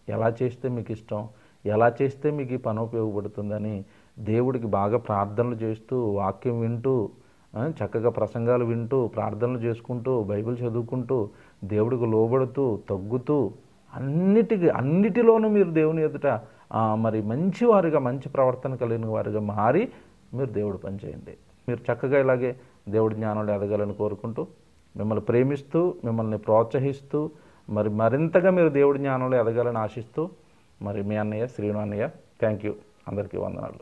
A: ఎలా చేస్తే మీకు ఇష్టం, ఎలా చేస్తే మీకు ఈ పని ఉపయోగపడుతుందని దేవుడికి బాగా ప్రార్థనలు చేస్తూ, వాక్యం వింటూ, చక్కగా ప్రసంగాలు వింటూ, ప్రార్థనలు చేసుకుంటూ, బైబిల్ చదువుకుంటూ, దేవుడికి లోబడుతూ, తగ్గుతూ, అన్నిటిలోనూ మీరు దేవుని ఎదుట మరి మంచివారుగా, మంచి ప్రవర్తన కలిగిన వారుగా మారి మీరు దేవుడు పని చేయండి. మీరు చక్కగా ఇలాగే దేవుడి జ్ఞానంలో ఎదగాలని కోరుకుంటూ, మిమ్మల్ని ప్రేమిస్తూ, మిమ్మల్ని ప్రోత్సహిస్తూ, మరింతగా మీరు దేవుడి జ్ఞానంలో ఎదగాలని ఆశిస్తూ, మరి మీ అన్నయ్య శ్రీను అన్నయ్య. Thank you. అందరికీ వందనాలు.